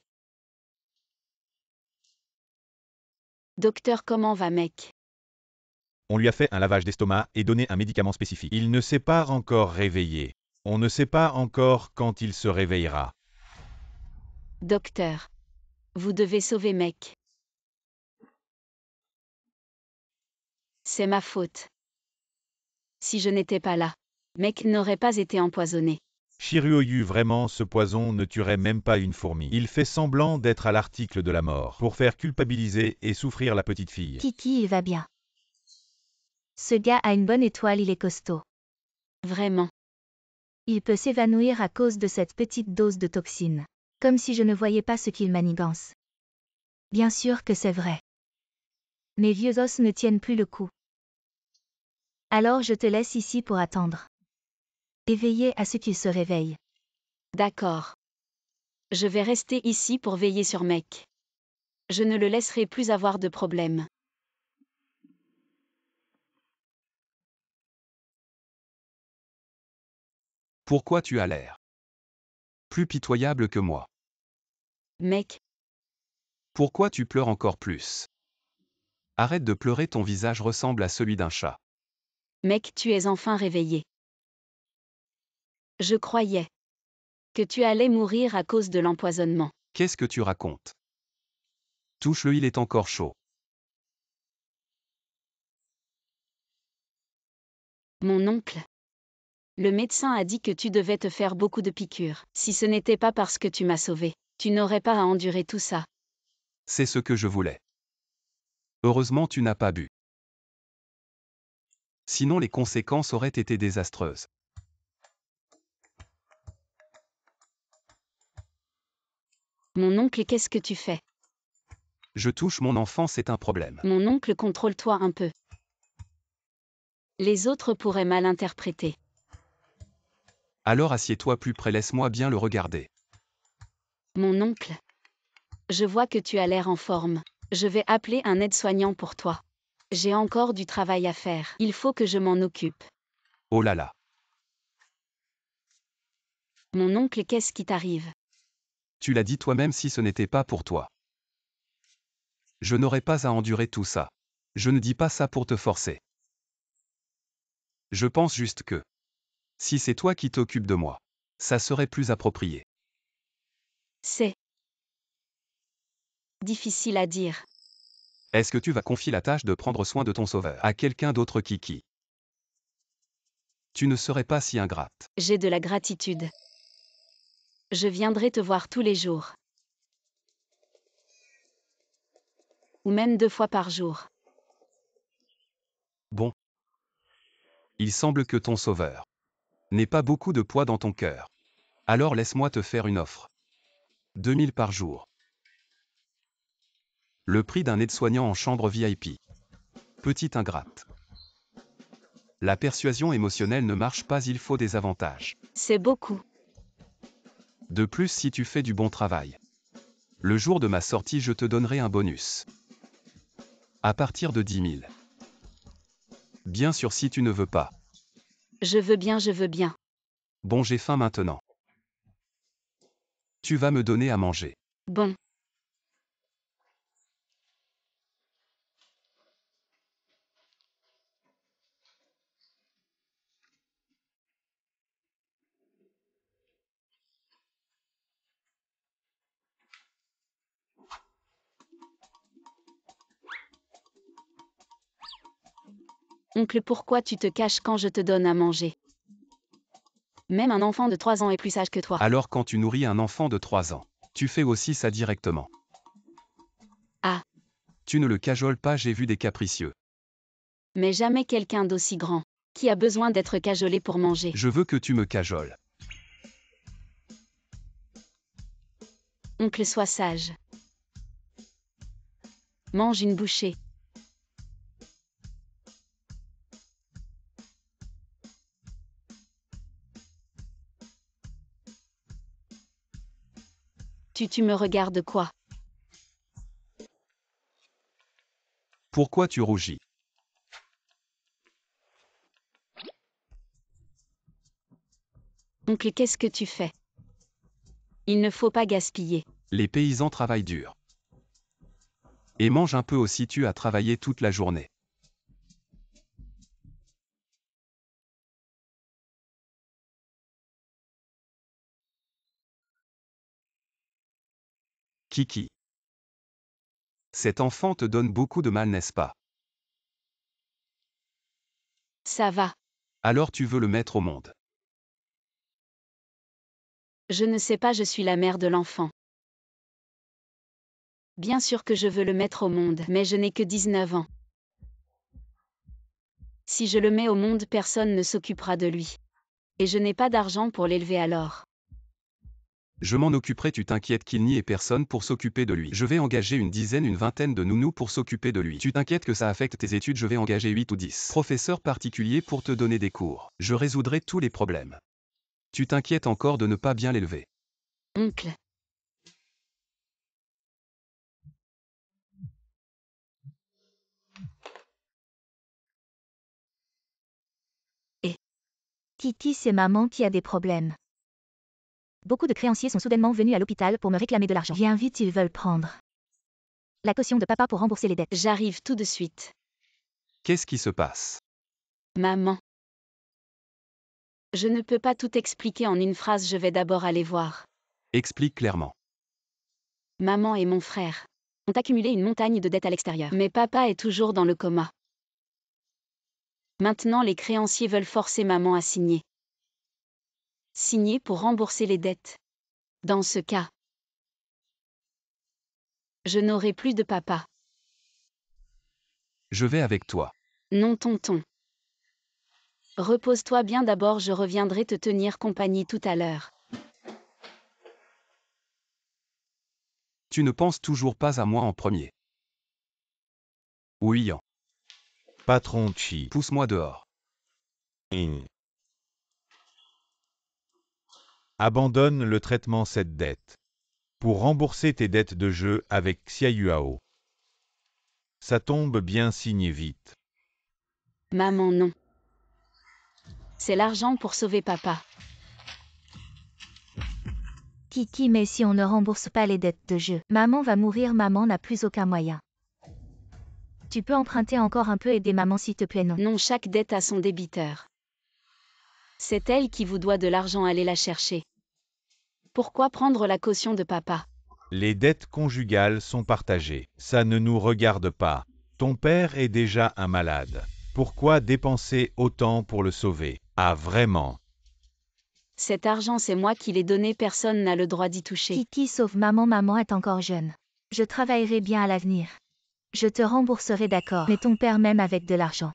Docteur, comment va Mec? On lui a fait un lavage d'estomac et donné un médicament spécifique. Il ne s'est pas encore réveillé. On ne sait pas encore quand il se réveillera. Docteur, vous devez sauver Mec. C'est ma faute. Si je n'étais pas là, Mec n'aurait pas été empoisonné. Shiryu, vraiment, ce poison ne tuerait même pas une fourmi. Il fait semblant d'être à l'article de la mort pour faire culpabiliser et souffrir la petite fille. Titi, il va bien. Ce gars a une bonne étoile, il est costaud. Vraiment. Il peut s'évanouir à cause de cette petite dose de toxine. Comme si je ne voyais pas ce qu'il manigance. Bien sûr que c'est vrai. Mes vieux os ne tiennent plus le coup. Alors je te laisse ici pour attendre. Et veiller à ce qu'il se réveille. D'accord. Je vais rester ici pour veiller sur Mec. Je ne le laisserai plus avoir de problème. Pourquoi tu as l'air plus pitoyable que moi? Mec, Pourquoi tu pleures encore plus? Arrête de pleurer, ton visage ressemble à celui d'un chat. Mec, tu es enfin réveillé. Je croyais que tu allais mourir à cause de l'empoisonnement. Qu'est-ce que tu racontes? Touche-le, il est encore chaud. Mon oncle. Le médecin a dit que tu devais te faire beaucoup de piqûres. Si ce n'était pas parce que tu m'as sauvé, tu n'aurais pas à endurer tout ça. C'est ce que je voulais. Heureusement, tu n'as pas bu. Sinon, les conséquences auraient été désastreuses. Mon oncle, qu'est-ce que tu fais? Je touche mon enfant, c'est un problème. Mon oncle, contrôle-toi un peu. Les autres pourraient mal interpréter. Alors assieds-toi plus près, laisse-moi bien le regarder. Mon oncle. Je vois que tu as l'air en forme. Je vais appeler un aide-soignant pour toi. J'ai encore du travail à faire. Il faut que je m'en occupe. Oh là là. Mon oncle, qu'est-ce qui t'arrive? Tu l'as dit toi-même, si ce n'était pas pour toi, je n'aurais pas à endurer tout ça. Je ne dis pas ça pour te forcer. Je pense juste que, si c'est toi qui t'occupes de moi, ça serait plus approprié. C'est difficile à dire. Est-ce que tu vas confier la tâche de prendre soin de ton sauveur à quelqu'un d'autre, Kiki? Tu ne serais pas si ingrate. J'ai de la gratitude. Je viendrai te voir tous les jours. Ou même 2 fois par jour. Bon. Il semble que ton sauveur n'ait pas beaucoup de poids dans ton cœur. Alors laisse-moi te faire une offre. 2000 par jour. Le prix d'un aide-soignant en chambre VIP. Petite ingrate. La persuasion émotionnelle ne marche pas, il faut des avantages. C'est beaucoup. De plus, si tu fais du bon travail, le jour de ma sortie, je te donnerai un bonus. À partir de 10 000. Bien sûr, si tu ne veux pas. Je veux bien, je veux bien. Bon, j'ai faim maintenant. Tu vas me donner à manger. Bon. Oncle, pourquoi tu te caches quand je te donne à manger? Même un enfant de 3 ans est plus sage que toi. Alors quand tu nourris un enfant de 3 ans, tu fais aussi ça directement. Ah. Tu ne le cajoles pas, j'ai vu des capricieux. Mais jamais quelqu'un d'aussi grand, qui a besoin d'être cajolé pour manger. Je veux que tu me cajoles. Oncle, sois sage. Mange une bouchée. Tu me regardes quoi? Pourquoi tu rougis? Oncle, qu'est-ce que tu fais? Il ne faut pas gaspiller. Les paysans travaillent dur. Et mangent un peu aussi, tu as travaillé toute la journée. Kiki. Cet enfant te donne beaucoup de mal, n'est-ce pas? Ça va. Alors tu veux le mettre au monde. Je ne sais pas, je suis la mère de l'enfant. Bien sûr que je veux le mettre au monde, mais je n'ai que 19 ans. Si je le mets au monde, personne ne s'occupera de lui. Et je n'ai pas d'argent pour l'élever alors. Je m'en occuperai, tu t'inquiètes qu'il n'y ait personne pour s'occuper de lui. Je vais engager une dizaine, une vingtaine de nounous pour s'occuper de lui. Tu t'inquiètes que ça affecte tes études, je vais engager 8 ou 10 professeurs particuliers pour te donner des cours. Je résoudrai tous les problèmes. Tu t'inquiètes encore de ne pas bien l'élever. Oncle. Titi, c'est maman qui a des problèmes. Beaucoup de créanciers sont soudainement venus à l'hôpital pour me réclamer de l'argent. Viens vite, ils veulent prendre la caution de papa pour rembourser les dettes. J'arrive tout de suite. Qu'est-ce qui se passe? Maman. Je ne peux pas tout expliquer en une phrase, je vais d'abord aller voir. Explique clairement. Maman et mon frère ont accumulé une montagne de dettes à l'extérieur. Mais papa est toujours dans le coma. Maintenant, les créanciers veulent forcer maman à signer. Signer pour rembourser les dettes. Dans ce cas, je n'aurai plus de papa. Je vais avec toi. Non, tonton. Repose-toi bien d'abord, je reviendrai te tenir compagnie tout à l'heure. Tu ne penses toujours pas à moi en premier. Oui, Patron Chi. pousse-moi dehors. Abandonne le traitement cette dette. Pour rembourser tes dettes de jeu avec Xiayuao. Ça tombe bien, signe vite. Maman, non. C'est l'argent pour sauver papa. Titi, mais si on ne rembourse pas les dettes de jeu, maman va mourir, maman n'a plus aucun moyen. Tu peux emprunter encore un peu, aider maman s'il te plaît, non? Non, chaque dette a son débiteur. C'est elle qui vous doit de l'argent, allez la chercher. Pourquoi prendre la caution de papa? Les dettes conjugales sont partagées. Ça ne nous regarde pas. Ton père est déjà un malade. Pourquoi dépenser autant pour le sauver? Ah vraiment? Cet argent, c'est moi qui l'ai donné, personne n'a le droit d'y toucher. Titi, sauf maman, maman est encore jeune. Je travaillerai bien à l'avenir. Je te rembourserai, d'accord, mais ton père même avec de l'argent.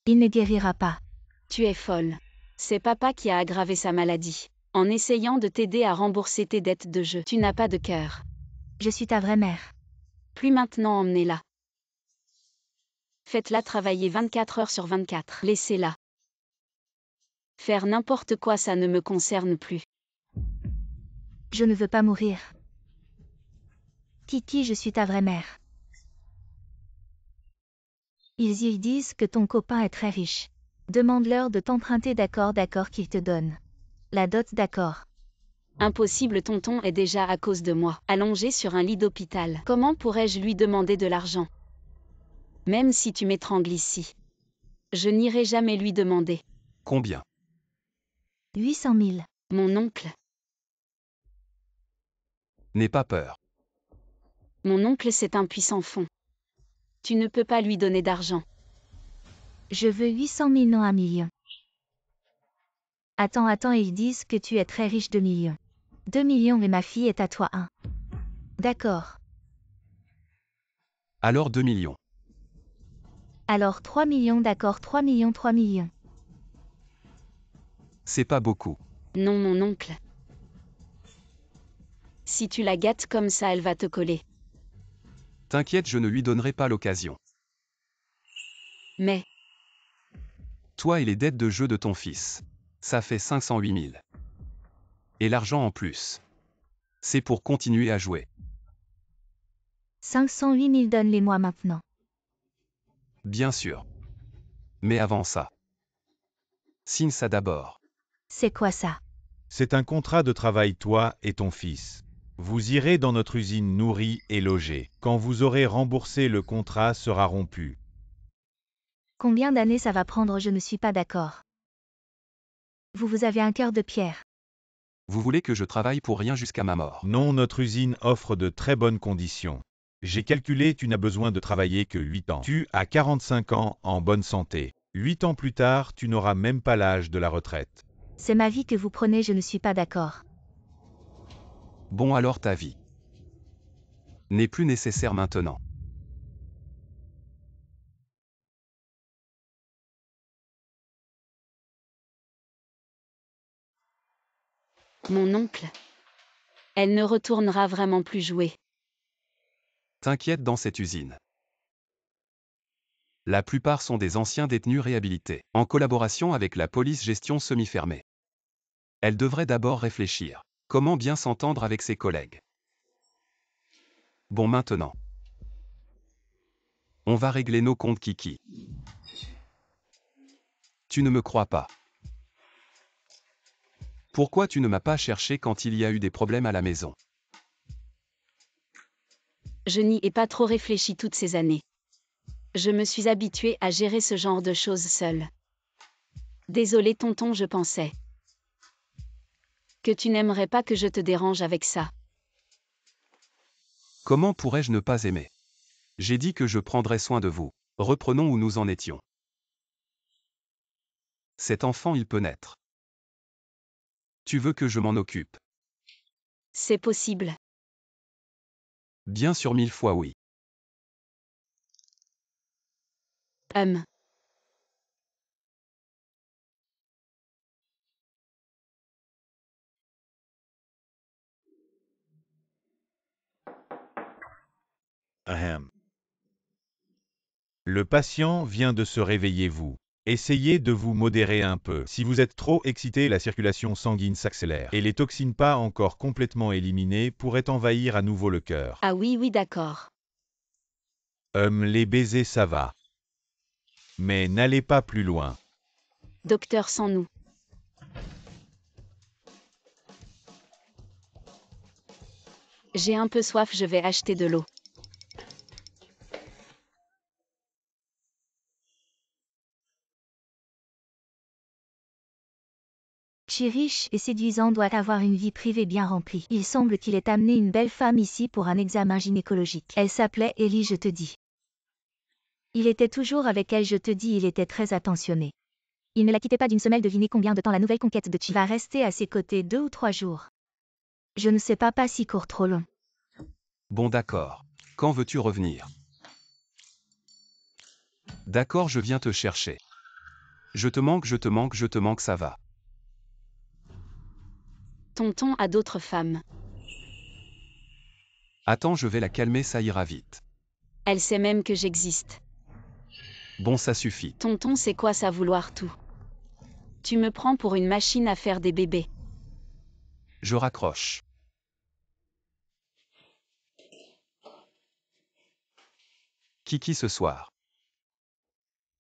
Il ne guérira pas. Tu es folle. C'est papa qui a aggravé sa maladie. En essayant de t'aider à rembourser tes dettes de jeu. Tu n'as pas de cœur. Je suis ta vraie mère. Plus maintenant, emmenez-la. Faites-la travailler 24 heures sur 24. Laissez-la. Faire n'importe quoi, ça ne me concerne plus. Je ne veux pas mourir. Titi, je suis ta vraie mère. Ils y disent que ton copain est très riche. Demande-leur de t'emprunter, d'accord, d'accord, qu'ils te donnent. La dot, d'accord. Impossible, tonton est déjà à cause de moi, allongé sur un lit d'hôpital. Comment pourrais-je lui demander de l'argent? Même si tu m'étrangles ici. Je n'irai jamais lui demander. Combien? 800 000. Mon oncle. N'aie pas peur. Mon oncle, c'est un puissant fond. Tu ne peux pas lui donner d'argent. Je veux 800 000, non 1 million. Attends, ils disent que tu es très riche, 2 millions. 2 millions et ma fille est à toi 1. D'accord. Alors 2 millions. Alors 3 millions, d'accord, 3 millions, 3 millions. C'est pas beaucoup. Non, mon oncle. Si tu la gâtes comme ça, elle va te coller. T'inquiète, je ne lui donnerai pas l'occasion. Mais, Toi et les dettes de jeu de ton fils. Ça fait 508 000. Et l'argent en plus. C'est pour continuer à jouer. 508 000 donne-les-moi maintenant. Bien sûr. Mais avant ça. Signe ça d'abord. C'est quoi ça? C'est un contrat de travail toi et ton fils. Vous irez dans notre usine nourrie et logée. Quand vous aurez remboursé, le contrat sera rompu. Combien d'années ça va prendre? Je ne suis pas d'accord. Vous avez un cœur de pierre. Vous voulez que je travaille pour rien jusqu'à ma mort? Non, notre usine offre de très bonnes conditions. J'ai calculé, tu n'as besoin de travailler que 8 ans. Tu as 45 ans en bonne santé. 8 ans plus tard, tu n'auras même pas l'âge de la retraite. C'est ma vie que vous prenez, je ne suis pas d'accord. Bon alors ta vie n'est plus nécessaire maintenant. Mon oncle. Elle ne retournera vraiment plus jouer. T'inquiète dans cette usine. La plupart sont des anciens détenus réhabilités, en collaboration avec la police gestion semi-fermée. Elle devrait d'abord réfléchir. Comment bien s'entendre avec ses collègues? Bon maintenant. On va régler nos comptes Kiki. Tu ne me crois pas. Pourquoi tu ne m'as pas cherché quand il y a eu des problèmes à la maison? Je n'y ai pas trop réfléchi toutes ces années. Je me suis habituée à gérer ce genre de choses seule. Désolé tonton, je pensais que tu n'aimerais pas que je te dérange avec ça. Comment pourrais-je ne pas aimer? J'ai dit que je prendrais soin de vous. Reprenons où nous en étions. Cet enfant, il peut naître. Tu veux que je m'en occupe? C'est possible. Bien sûr 1000 fois oui. Ahem. Le patient vient de se réveiller, vous. Essayez de vous modérer un peu. Si vous êtes trop excité, la circulation sanguine s'accélère. Et les toxines pas encore complètement éliminées pourraient envahir à nouveau le cœur. Ah oui, oui, d'accord. Les baisers ça va. Mais n'allez pas plus loin. Docteur sans nous. J'ai un peu soif, je vais acheter de l'eau. Chi riche et séduisant doit avoir une vie privée bien remplie. Il semble qu'il ait amené une belle femme ici pour un examen gynécologique. Elle s'appelait Ellie, je te dis. Il était toujours avec elle, je te dis, il était très attentionné. Il ne la quittait pas d'une semelle. Devinez combien de temps la nouvelle conquête de Chi va rester à ses côtés, 2 ou 3 jours. Je ne sais pas si court, trop long. Bon d'accord. Quand veux-tu revenir? D'accord, je viens te chercher. Je te manque, ça va. Tonton a d'autres femmes. Attends, je vais la calmer, ça ira vite. Elle sait même que j'existe. Bon, ça suffit. Tonton, c'est quoi ça vouloir tout? Tu me prends pour une machine à faire des bébés. Je raccroche. Kiki ce soir.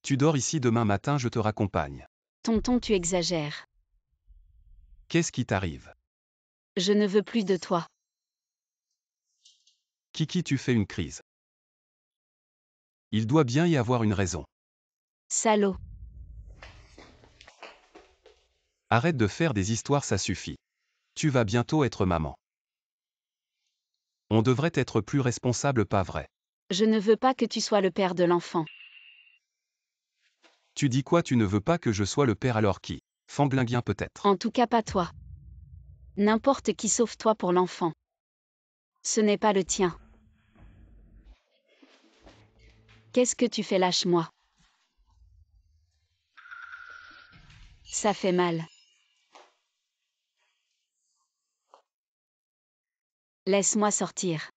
Tu dors ici, demain matin je te raccompagne. Tonton, tu exagères. Qu'est-ce qui t'arrive? Je ne veux plus de toi. Kiki, tu fais une crise. Il doit bien y avoir une raison. Salaud. Arrête de faire des histoires, ça suffit. Tu vas bientôt être maman. On devrait être plus responsable, pas vrai? Je ne veux pas que tu sois le père de l'enfant. Tu dis quoi? Tu ne veux pas que je sois le père, alors qui? Fanglinguien peut-être. En tout cas pas toi. N'importe qui sauf toi pour l'enfant. Ce n'est pas le tien. Qu'est-ce que tu fais? Lâche-moi. Ça fait mal. Laisse-moi sortir.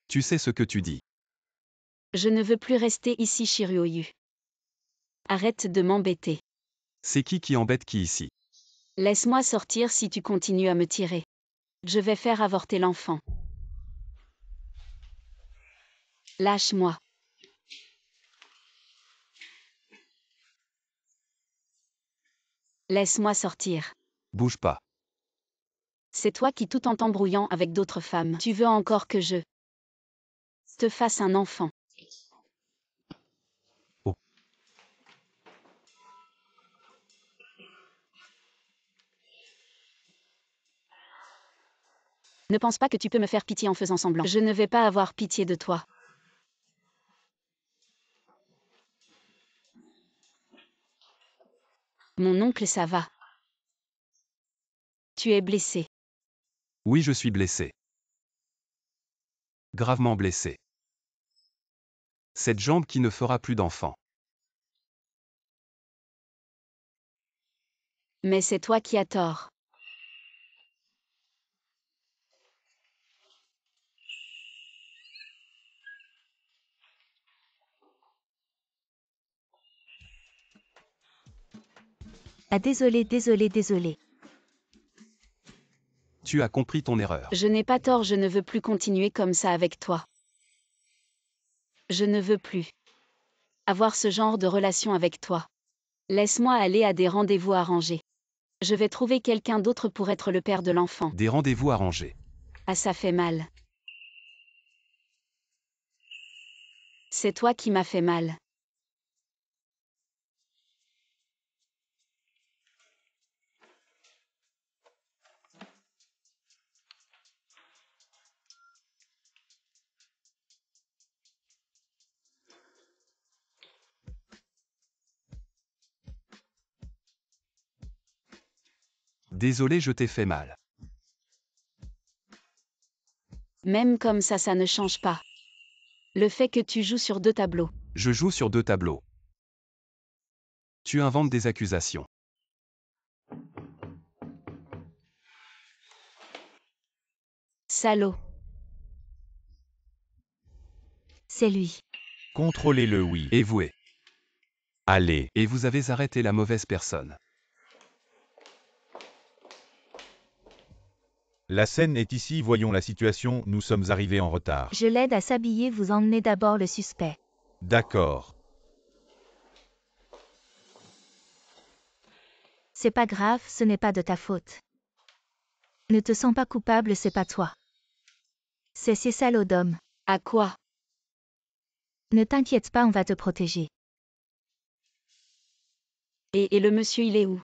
Tu sais ce que tu dis. Je ne veux plus rester ici, Shiryu. Arrête de m'embêter. C'est qui embête qui ici? Laisse-moi sortir si tu continues à me tirer. Je vais faire avorter l'enfant. Lâche-moi. Laisse-moi sortir. Bouge pas. C'est toi qui, tout en t'embrouillant avec d'autres femmes, tu veux encore que je te fasse un enfant. Oh. Ne pense pas que tu peux me faire pitié en faisant semblant. Je ne vais pas avoir pitié de toi. Mon oncle, ça va. Tu es blessé. Oui, je suis blessé. Gravement blessé. Cette jambe qui ne fera plus d'enfant. Mais c'est toi qui as tort. Ah désolé, désolé, désolé. Tu as compris ton erreur. Je n'ai pas tort, je ne veux plus continuer comme ça avec toi. Je ne veux plus avoir ce genre de relation avec toi. Laisse-moi aller à des rendez-vous arrangés. Je vais trouver quelqu'un d'autre pour être le père de l'enfant. Des rendez-vous arrangés. Ah, ça fait mal. C'est toi qui m'as fait mal. Désolé, je t'ai fait mal. Même comme ça ne change pas. Le fait que tu joues sur 2 tableaux. Je joue sur 2 tableaux. Tu inventes des accusations. Salaud. C'est lui. Contrôlez-le, oui. Et voué. Allez. Et vous avez arrêté la mauvaise personne. La scène est ici, voyons la situation, nous sommes arrivés en retard. Je l'aide à s'habiller, vous emmenez d'abord le suspect. D'accord. C'est pas grave, ce n'est pas de ta faute. Ne te sens pas coupable, c'est pas toi. C'est ces salauds d'hommes. À quoi? Ne t'inquiète pas, on va te protéger. Et le monsieur, il est où?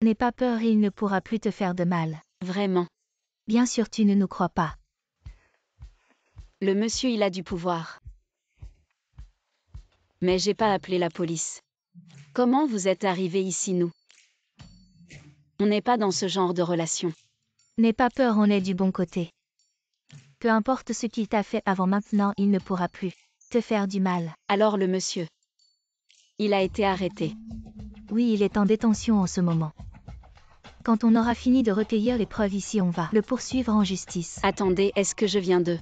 N'aie pas peur, il ne pourra plus te faire de mal. Vraiment. Bien sûr, tu ne nous crois pas. Le monsieur, il a du pouvoir. Mais j'ai pas appelé la police. Comment vous êtes arrivés ici, nous? On n'est pas dans ce genre de relation. N'aie pas peur, on est du bon côté. Peu importe ce qu'il t'a fait avant maintenant, il ne pourra plus te faire du mal. Alors le monsieur. Il a été arrêté. Oui, il est en détention en ce moment. Quand on aura fini de recueillir les preuves ici, on va le poursuivre en justice. Attendez, est-ce que je viens de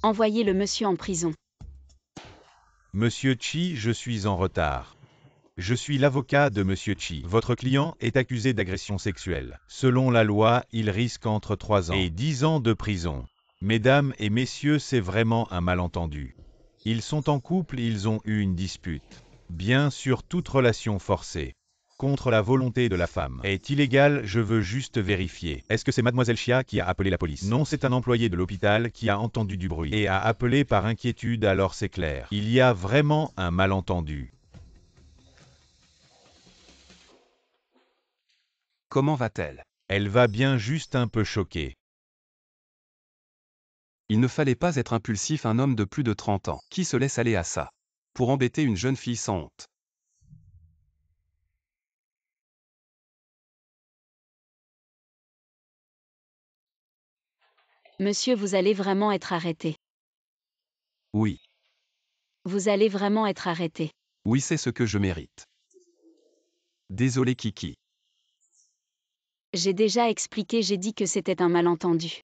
envoyer le monsieur en prison? Monsieur Chi, je suis en retard. Je suis l'avocat de Monsieur Chi. Votre client est accusé d'agression sexuelle. Selon la loi, il risque entre 3 ans et 10 ans de prison. Mesdames et messieurs, c'est vraiment un malentendu. Ils sont en couple, ils ont eu une dispute. Bien sûr, toute relation forcée contre la volonté de la femme est illégale, je veux juste vérifier. Est-ce que c'est mademoiselle Chia qui a appelé la police? Non, c'est un employé de l'hôpital qui a entendu du bruit et a appelé par inquiétude, alors c'est clair. Il y a vraiment un malentendu. Comment va-t-elle? Elle va bien, juste un peu choquée. Il ne fallait pas être impulsif, un homme de plus de 30 ans. Qui se laisse aller à ça? Pour embêter une jeune fille sans honte. Monsieur, vous allez vraiment être arrêté. Oui. Vous allez vraiment être arrêté. Oui, c'est ce que je mérite. Désolé Kiki. J'ai déjà expliqué, j'ai dit que c'était un malentendu.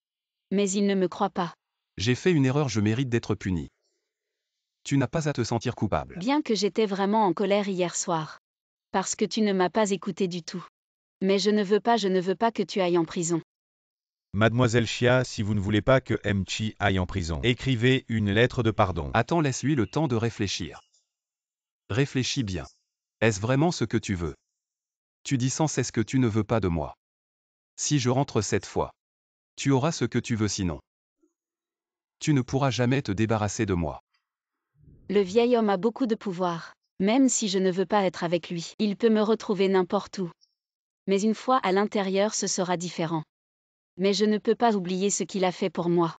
Mais il ne me croit pas. J'ai fait une erreur, je mérite d'être puni. Tu n'as pas à te sentir coupable. Bien que j'étais vraiment en colère hier soir. Parce que tu ne m'as pas écouté du tout. Mais je ne veux pas que tu ailles en prison. Mademoiselle Chia, si vous ne voulez pas que Mchi aille en prison, écrivez une lettre de pardon. Attends, laisse-lui le temps de réfléchir. Réfléchis bien. Est-ce vraiment ce que tu veux? Tu dis sans cesse que tu ne veux pas de moi. Si je rentre cette fois, tu auras ce que tu veux sinon. Tu ne pourras jamais te débarrasser de moi. Le vieil homme a beaucoup de pouvoir. Même si je ne veux pas être avec lui, il peut me retrouver n'importe où. Mais une fois à l'intérieur, ce sera différent. Mais je ne peux pas oublier ce qu'il a fait pour moi.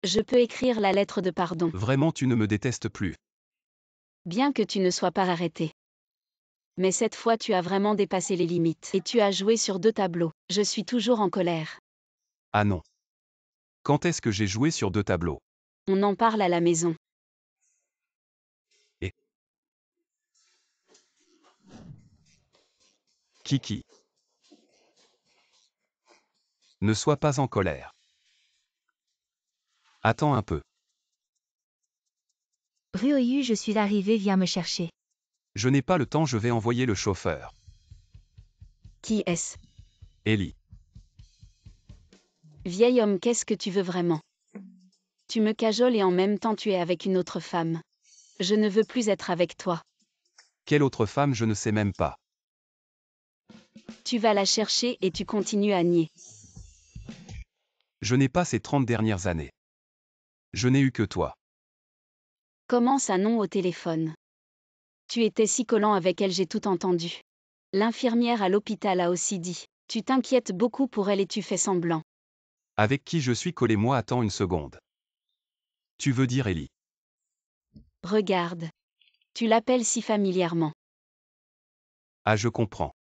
Je peux écrire la lettre de pardon, Vraiment, tu ne me détestes plus. bien que tu ne sois pas arrêté. Mais cette fois tu as vraiment dépassé les limites, et tu as joué sur 2 tableaux. Je suis toujours en colère. Ah non. Quand est-ce que j'ai joué sur 2 tableaux? On en parle à la maison. Kiki. Ne sois pas en colère. Attends un peu. Ryoyu, je suis arrivé, viens me chercher. Je n'ai pas le temps, je vais envoyer le chauffeur. Qui est-ce? Ellie. Vieil homme, qu'est-ce que tu veux vraiment? Tu me cajoles et en même temps tu es avec une autre femme. Je ne veux plus être avec toi. Quelle autre femme, je ne sais même pas. Tu vas la chercher et tu continues à nier. Je n'ai pas ces 30 dernières années. Je n'ai eu que toi. Comment ça non au téléphone? Tu étais si collant avec elle, j'ai tout entendu. L'infirmière à l'hôpital a aussi dit. Tu t'inquiètes beaucoup pour elle et tu fais semblant. Avec qui je suis collé, moi, attends une seconde. Tu veux dire Ellie? Regarde. Tu l'appelles si familièrement. Ah, je comprends.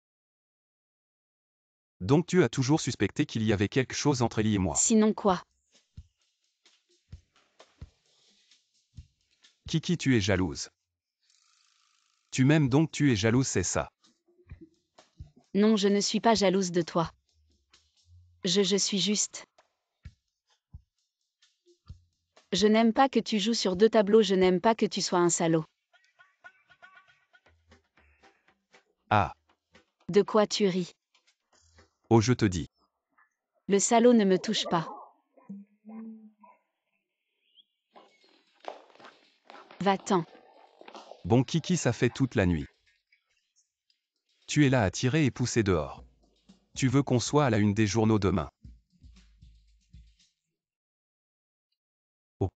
Donc tu as toujours suspecté qu'il y avait quelque chose entre Ellie et moi. Sinon quoi? Kiki, tu es jalouse. Tu m'aimes donc tu es jalouse, c'est ça. Non, je ne suis pas jalouse de toi. Je suis juste. Je n'aime pas que tu joues sur 2 tableaux, je n'aime pas que tu sois un salaud. Ah. De quoi tu ris? Oh, je te dis. Le salaud ne me touche pas. Va-t'en. Bon Kiki, ça fait toute la nuit. Tu es là à tirer et pousser dehors. Tu veux qu'on soit à la une des journaux demain. Oh.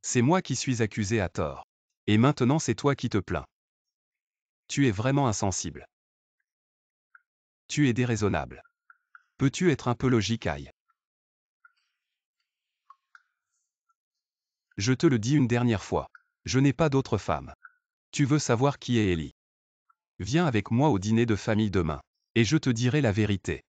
C'est moi qui suis accusé à tort. Et maintenant c'est toi qui te plains. Tu es vraiment insensible. Tu es déraisonnable. Peux-tu être un peu logique, aïe? Je te le dis une dernière fois. Je n'ai pas d'autre femme. Tu veux savoir qui est Ellie? Viens avec moi au dîner de famille demain. Et je te dirai la vérité.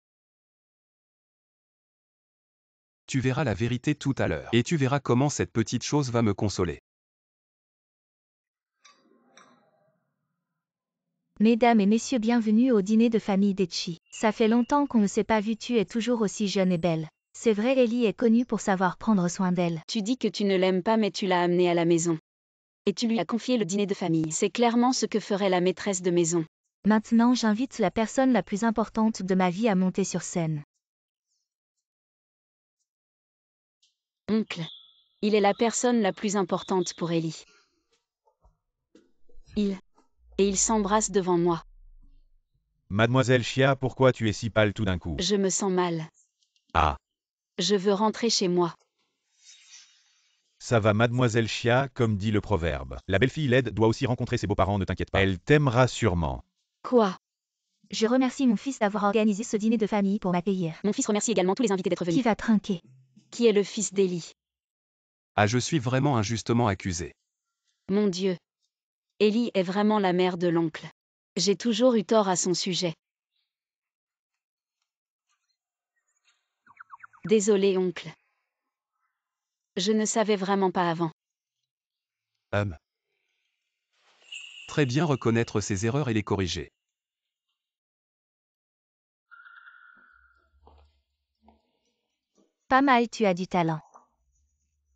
Tu verras la vérité tout à l'heure. Et tu verras comment cette petite chose va me consoler. Mesdames et messieurs, bienvenue au dîner de famille d'Echi. Ça fait longtemps qu'on ne s'est pas vu, tu es toujours aussi jeune et belle. C'est vrai, Ellie est connue pour savoir prendre soin d'elle. Tu dis que tu ne l'aimes pas mais tu l'as amenée à la maison. Et tu lui as confié le dîner de famille. C'est clairement ce que ferait la maîtresse de maison. Maintenant, j'invite la personne la plus importante de ma vie à monter sur scène. Oncle. Il est la personne la plus importante pour Ellie. Et il s'embrasse devant moi. Mademoiselle Chia, pourquoi tu es si pâle tout d'un coup? Je me sens mal. Ah. Je veux rentrer chez moi. Ça va Mademoiselle Chia, comme dit le proverbe. La belle-fille laide doit aussi rencontrer ses beaux-parents, ne t'inquiète pas. Elle t'aimera sûrement. Quoi? Je remercie mon fils d'avoir organisé ce dîner de famille pour m'accueillir. Mon fils remercie également tous les invités d'être Qui venus. va trinquer? Qui est le fils d'Ellie? Ah, je suis vraiment injustement accusé. Mon Dieu. Ellie est vraiment la mère de l'oncle. J'ai toujours eu tort à son sujet. Désolé, oncle. Je ne savais vraiment pas avant. Très bien reconnaître ses erreurs et les corriger. Pas mal, tu as du talent.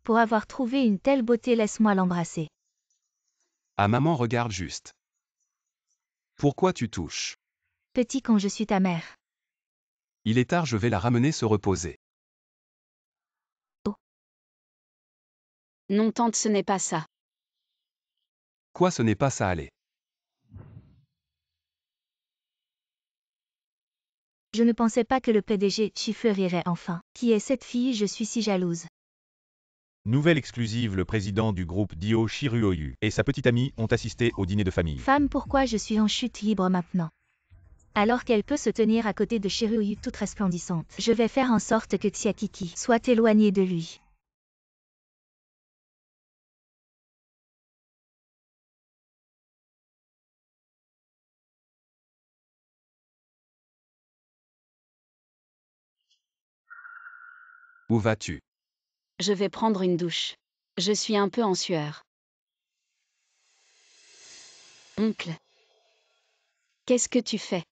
Pour avoir trouvé une telle beauté, laisse-moi l'embrasser. Ah maman, regarde juste. Pourquoi tu touches? Petit quand je suis ta mère. Il est tard, je vais la ramener se reposer. Non tante, ce n'est pas ça. Quoi, ce n'est pas ça, allez. Je ne pensais pas que le PDG chiffrerait enfin. Qui est cette fille? Je suis si jalouse. Nouvelle exclusive, le président du groupe Dio Shiruoyu et sa petite amie ont assisté au dîner de famille. Femme, pourquoi je suis en chute libre maintenant? Alors qu'elle peut se tenir à côté de Shiruoyu toute resplendissante. Je vais faire en sorte que Tsiakiki soit éloignée de lui. Où vas-tu? Je vais prendre une douche. Je suis un peu en sueur. Oncle. Qu'est-ce que tu fais?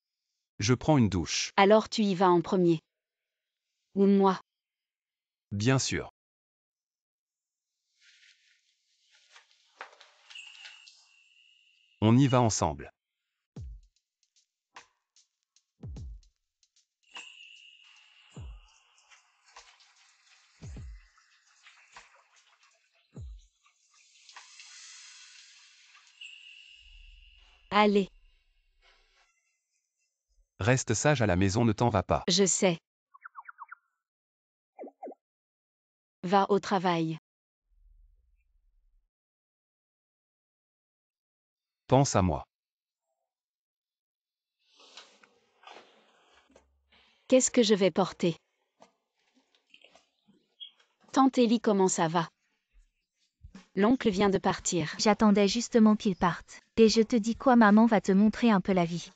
Je prends une douche. Alors tu y vas en premier. Ou moi? Bien sûr. On y va ensemble. Allez, Reste sage à la maison, ne t'en va pas. je sais. Va au travail. Pense à moi. Qu'est-ce que je vais porter? Tante Ellie, comment ça va? L'oncle vient de partir. J'attendais justement qu'il parte. Et je te dis quoi, maman va te montrer un peu la vie.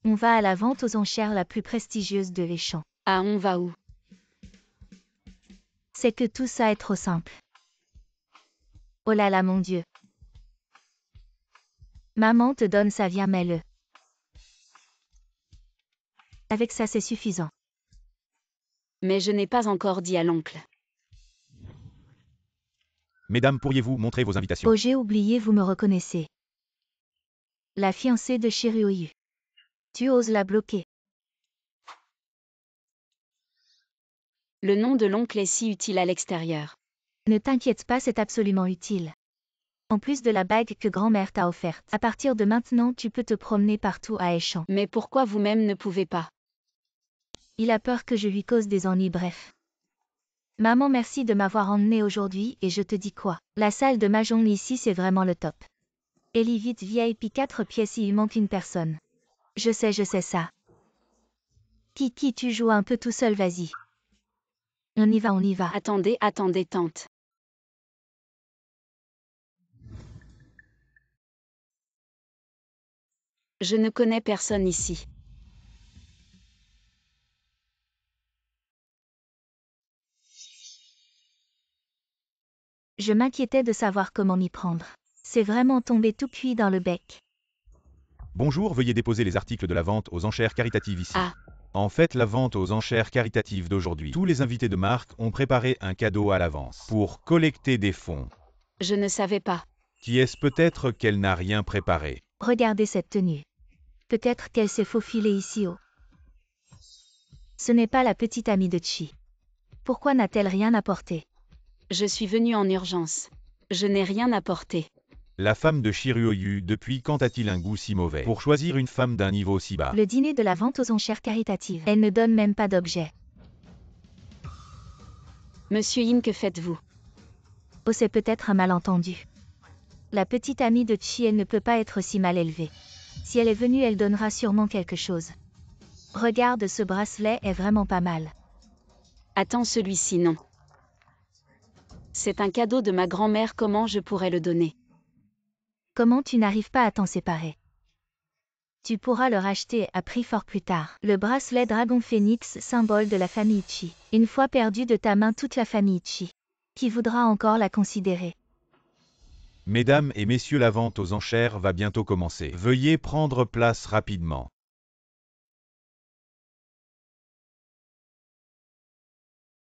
On va à la vente aux enchères la plus prestigieuse de les champs. Ah, on va où? C'est que tout ça est trop simple. Oh là là, mon Dieu. Maman te donne ça, viens, mets-le. Avec ça, c'est suffisant. Mais je n'ai pas encore dit à l'oncle. Mesdames, pourriez-vous montrer vos invitations? Oh, j'ai oublié, vous me reconnaissez. La fiancée de Shiruoyu. Tu oses la bloquer. Le nom de l'oncle est si utile à l'extérieur. Ne t'inquiète pas, c'est absolument utile. En plus de la bague que grand-mère t'a offerte, à partir de maintenant, tu peux te promener partout à Échamps. Mais pourquoi vous-même ne pouvez pas? Il a peur que je lui cause des ennuis, bref. Maman, merci de m'avoir emmené aujourd'hui, et je te dis quoi? La salle de mahjong ici, c'est vraiment le top. Ellie, vite, VIP 4 pièces, il manque une personne. Je sais ça. Kiki, tu joues un peu tout seul, vas-y. On y va, on y va. Attendez, tante. Je ne connais personne ici. Je m'inquiétais de savoir comment m'y prendre. C'est vraiment tombé tout cuit dans le bec. Bonjour, veuillez déposer les articles de la vente aux enchères caritatives ici. Ah. En fait, la vente aux enchères caritatives d'aujourd'hui. Tous les invités de marque ont préparé un cadeau à l'avance pour collecter des fonds. Je ne savais pas. Qui est-ce? Peut-être qu'elle n'a rien préparé. Regardez cette tenue. Peut-être qu'elle s'est faufilée ici haut. Ce n'est pas la petite amie de Chi. Pourquoi n'a-t-elle rien apporté? Je suis venue en urgence. Je n'ai rien apporté. La femme de Shiruoyu, depuis quand a-t-il un goût si mauvais pour choisir une femme d'un niveau si bas? Le dîner de la vente aux enchères caritatives. Elle ne donne même pas d'objet. Monsieur Yin, que faites-vous? Oh, c'est peut-être un malentendu. La petite amie de Chi, elle ne peut pas être si mal élevée. Si elle est venue, elle donnera sûrement quelque chose. Regarde, ce bracelet est vraiment pas mal. Attends, celui-ci non. C'est un cadeau de ma grand-mère, comment je pourrais le donner? Comment tu n'arrives pas à t'en séparer? Tu pourras le racheter à prix fort plus tard. Le bracelet Dragon Phoenix, symbole de la famille Chi. Une fois perdu de ta main toute la famille Chi. Qui voudra encore la considérer? Mesdames et messieurs, la vente aux enchères va bientôt commencer. Veuillez prendre place rapidement.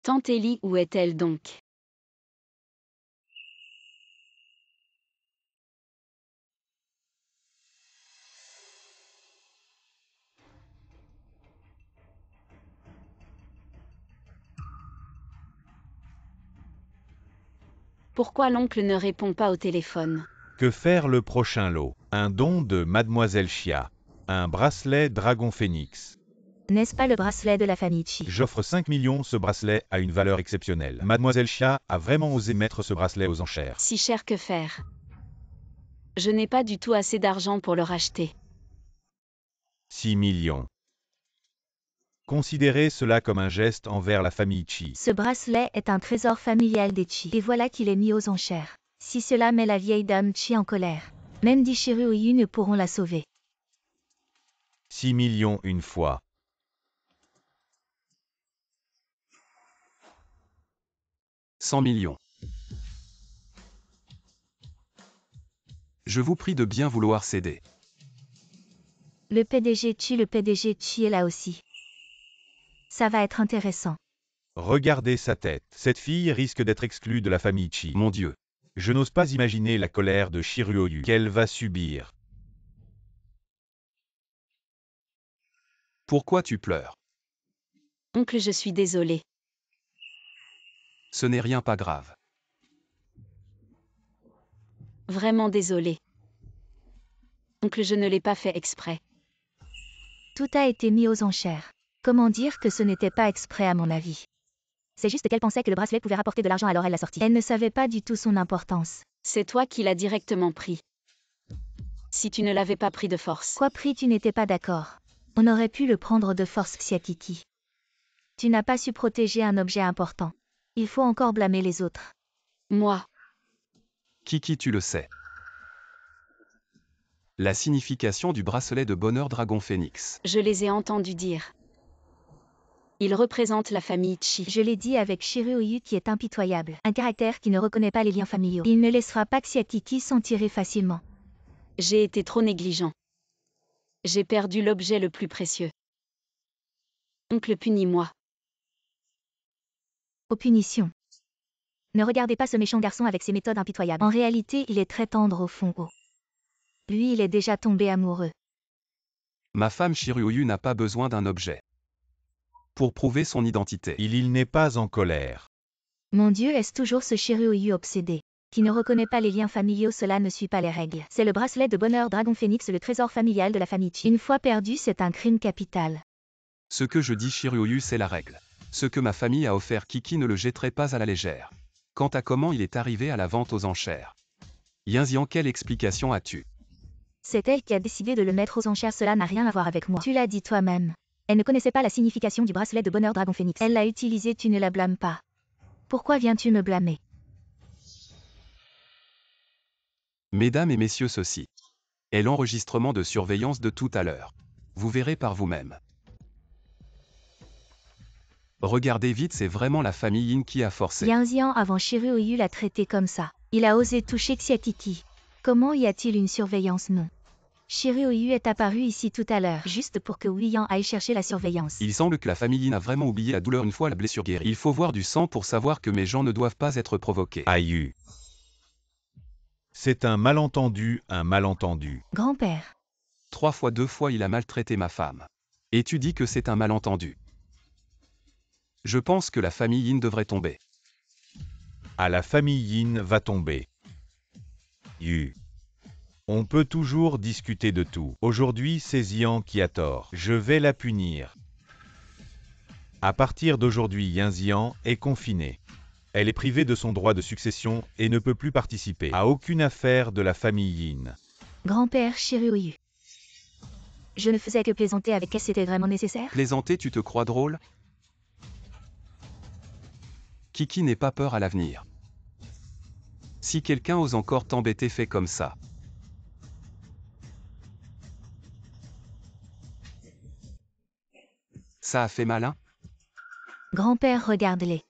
Tante Ellie, où est-elle donc? Pourquoi l'oncle ne répond pas au téléphone? Que faire le prochain lot? Un don de Mademoiselle Chia. Un bracelet Dragon Phoenix. N'est-ce pas le bracelet de la famille Chi? J'offre 5 millions, ce bracelet a une valeur exceptionnelle. Mademoiselle Chia a vraiment osé mettre ce bracelet aux enchères. Si cher, que faire? Je n'ai pas du tout assez d'argent pour le racheter. 6 millions. Considérez cela comme un geste envers la famille Chi. Ce bracelet est un trésor familial des Chi. Et voilà qu'il est mis aux enchères. Si cela met la vieille dame Chi en colère, même Di Shiryu ne pourront la sauver. 6 millions une fois. 100 millions. Je vous prie de bien vouloir céder. Le PDG Chi est là aussi. Ça va être intéressant. Regardez sa tête. Cette fille risque d'être exclue de la famille Chi. Mon Dieu. Je n'ose pas imaginer la colère de Shiryu qu'elle va subir. Pourquoi tu pleures? Oncle, je suis désolé. Ce n'est rien, pas grave. Vraiment désolé. Oncle, je ne l'ai pas fait exprès. Tout a été mis aux enchères. Comment dire que ce n'était pas exprès à mon avis? C'est juste qu'elle pensait que le bracelet pouvait rapporter de l'argent, alors elle l'a sorti. Elle ne savait pas du tout son importance. C'est toi qui l'as directement pris. Si tu ne l'avais pas pris de force. Quoi pris, tu n'étais pas d'accord? On aurait pu le prendre de force, Xiatiki. Tu n'as pas su protéger un objet important. Il faut encore blâmer les autres. Moi. Kiki, tu le sais. La signification du bracelet de bonheur Dragon Phoenix. Je les ai entendus dire. Il représente la famille Chi. Je l'ai dit avec Shiryu qui est impitoyable. Un caractère qui ne reconnaît pas les liens familiaux. Il ne laissera pas Xiatiki s'en tirer facilement. J'ai été trop négligent. J'ai perdu l'objet le plus précieux. Oncle, punis-moi. Aux punitions. Ne regardez pas ce méchant garçon avec ses méthodes impitoyables. En réalité, il est très tendre au fond. Lui, il est déjà tombé amoureux. Ma femme Shiryu n'a pas besoin d'un objet pour prouver son identité. Il n'est pas en colère. Mon Dieu, est-ce toujours ce Shiryu obsédé qui ne reconnaît pas les liens familiaux? Cela ne suit pas les règles. C'est le bracelet de bonheur Dragon Phoenix, le trésor familial de la famille Chi. Une fois perdu, c'est un crime capital. Ce que je dis Shiryu, c'est la règle. Ce que ma famille a offert Kiki ne le jetterai pas à la légère. Quant à comment il est arrivé à la vente aux enchères. Yinzian, quelle explication as-tu? C'est elle qui a décidé de le mettre aux enchères, cela n'a rien à voir avec moi. Tu l'as dit toi-même. Elle ne connaissait pas la signification du bracelet de bonheur Dragon Phoenix. Elle l'a utilisé, tu ne la blâmes pas. Pourquoi viens-tu me blâmer? Mesdames et messieurs, ceci est l'enregistrement de surveillance de tout à l'heure. Vous verrez par vous-même. Regardez vite, c'est vraiment la famille Yin qui a forcé. Yinzian avant Shiryu l'a traité comme ça. Il a osé toucher Xiatiki. Comment y a-t-il une surveillance? Non. Shiryu est apparu ici tout à l'heure, juste pour que Wiyan aille chercher la surveillance. Il semble que la famille Yin a vraiment oublié la douleur une fois la blessure guérie. Il faut voir du sang pour savoir que mes gens ne doivent pas être provoqués. Aïe. C'est un malentendu, un malentendu. Grand-père. 3 fois 2 fois il a maltraité ma femme. Et tu dis que c'est un malentendu. Je pense que la famille Yin devrait tomber. Ah, la famille Yin va tomber. On peut toujours discuter de tout. Aujourd'hui, c'est Xian qui a tort. Je vais la punir. À partir d'aujourd'hui, Yinzian est confinée. Elle est privée de son droit de succession et ne peut plus participer à aucune affaire de la famille Yin. Grand-père Shiryu. Je ne faisais que plaisanter avec elle, c'était vraiment nécessaire? Plaisanter, tu te crois drôle? Kiki n'ait pas peur à l'avenir. Si quelqu'un ose encore t'embêter, fais comme ça. Ça a fait malin? Grand-père, regarde-les.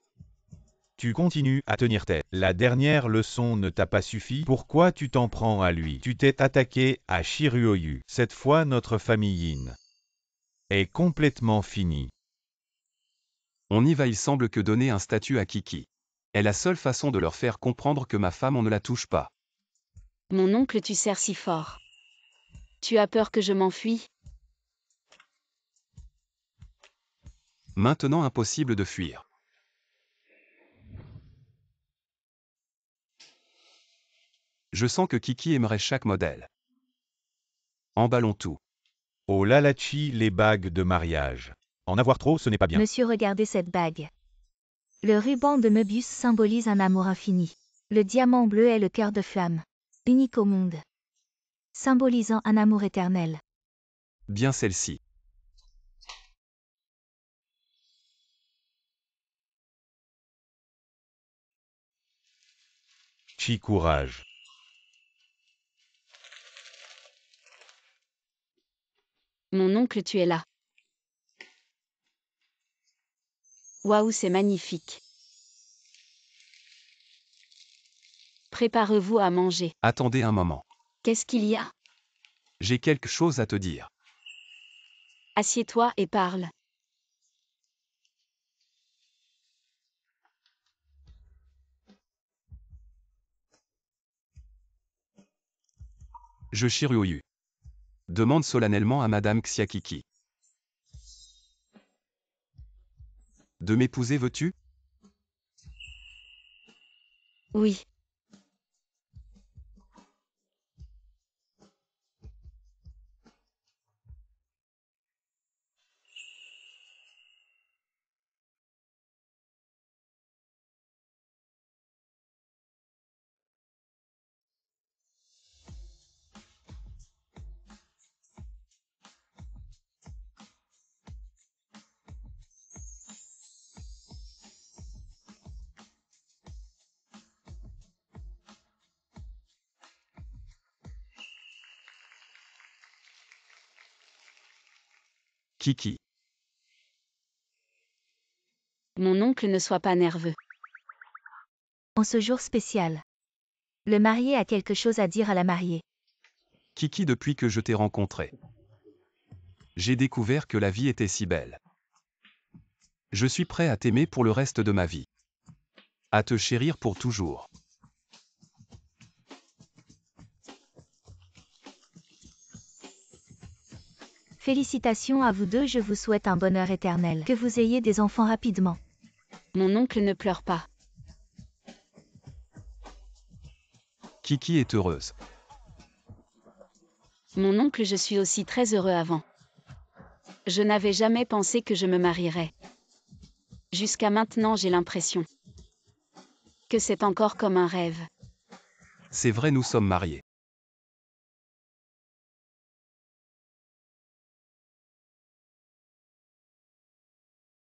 Tu continues à tenir tête. La dernière leçon ne t'a pas suffi. Pourquoi tu t'en prends à lui? Tu t'es attaqué à Shiryu. Cette fois, notre famille Yin est complètement finie. On y va, il semble que donner un statut à Kiki est la seule façon de leur faire comprendre que ma femme, on ne la touche pas. Mon oncle, tu serres si fort. Tu as peur que je m'enfuie? Maintenant impossible de fuir. Je sens que Kiki aimerait chaque modèle. Emballons tout. Oh lalachi, les bagues de mariage. En avoir trop, ce n'est pas bien. Monsieur, regardez cette bague. Le ruban de Möbius symbolise un amour infini. Le diamant bleu est le cœur de flamme, unique au monde, symbolisant un amour éternel. Bien celle-ci. Chi courage. Mon oncle, tu es là. Waouh, c'est magnifique. Préparez-vous à manger. Attendez un moment. Qu'est-ce qu'il y a? J'ai quelque chose à te dire. Assieds-toi et parle. Je Shiryu. Demande solennellement à Madame Xiakiki. De m'épouser veux-tu? Oui. Kiki. Mon oncle, ne sois pas nerveux. En ce jour spécial, le marié a quelque chose à dire à la mariée. Kiki, depuis que je t'ai rencontré, j'ai découvert que la vie était si belle. Je suis prêt à t'aimer pour le reste de ma vie. À te chérir pour toujours. Félicitations à vous deux, je vous souhaite un bonheur éternel. Que vous ayez des enfants rapidement. Mon oncle, ne pleure pas. Kiki est heureuse. Mon oncle, je suis aussi très heureux avant. Je n'avais jamais pensé que je me marierais. Jusqu'à maintenant, j'ai l'impression que c'est encore comme un rêve. C'est vrai, nous sommes mariés.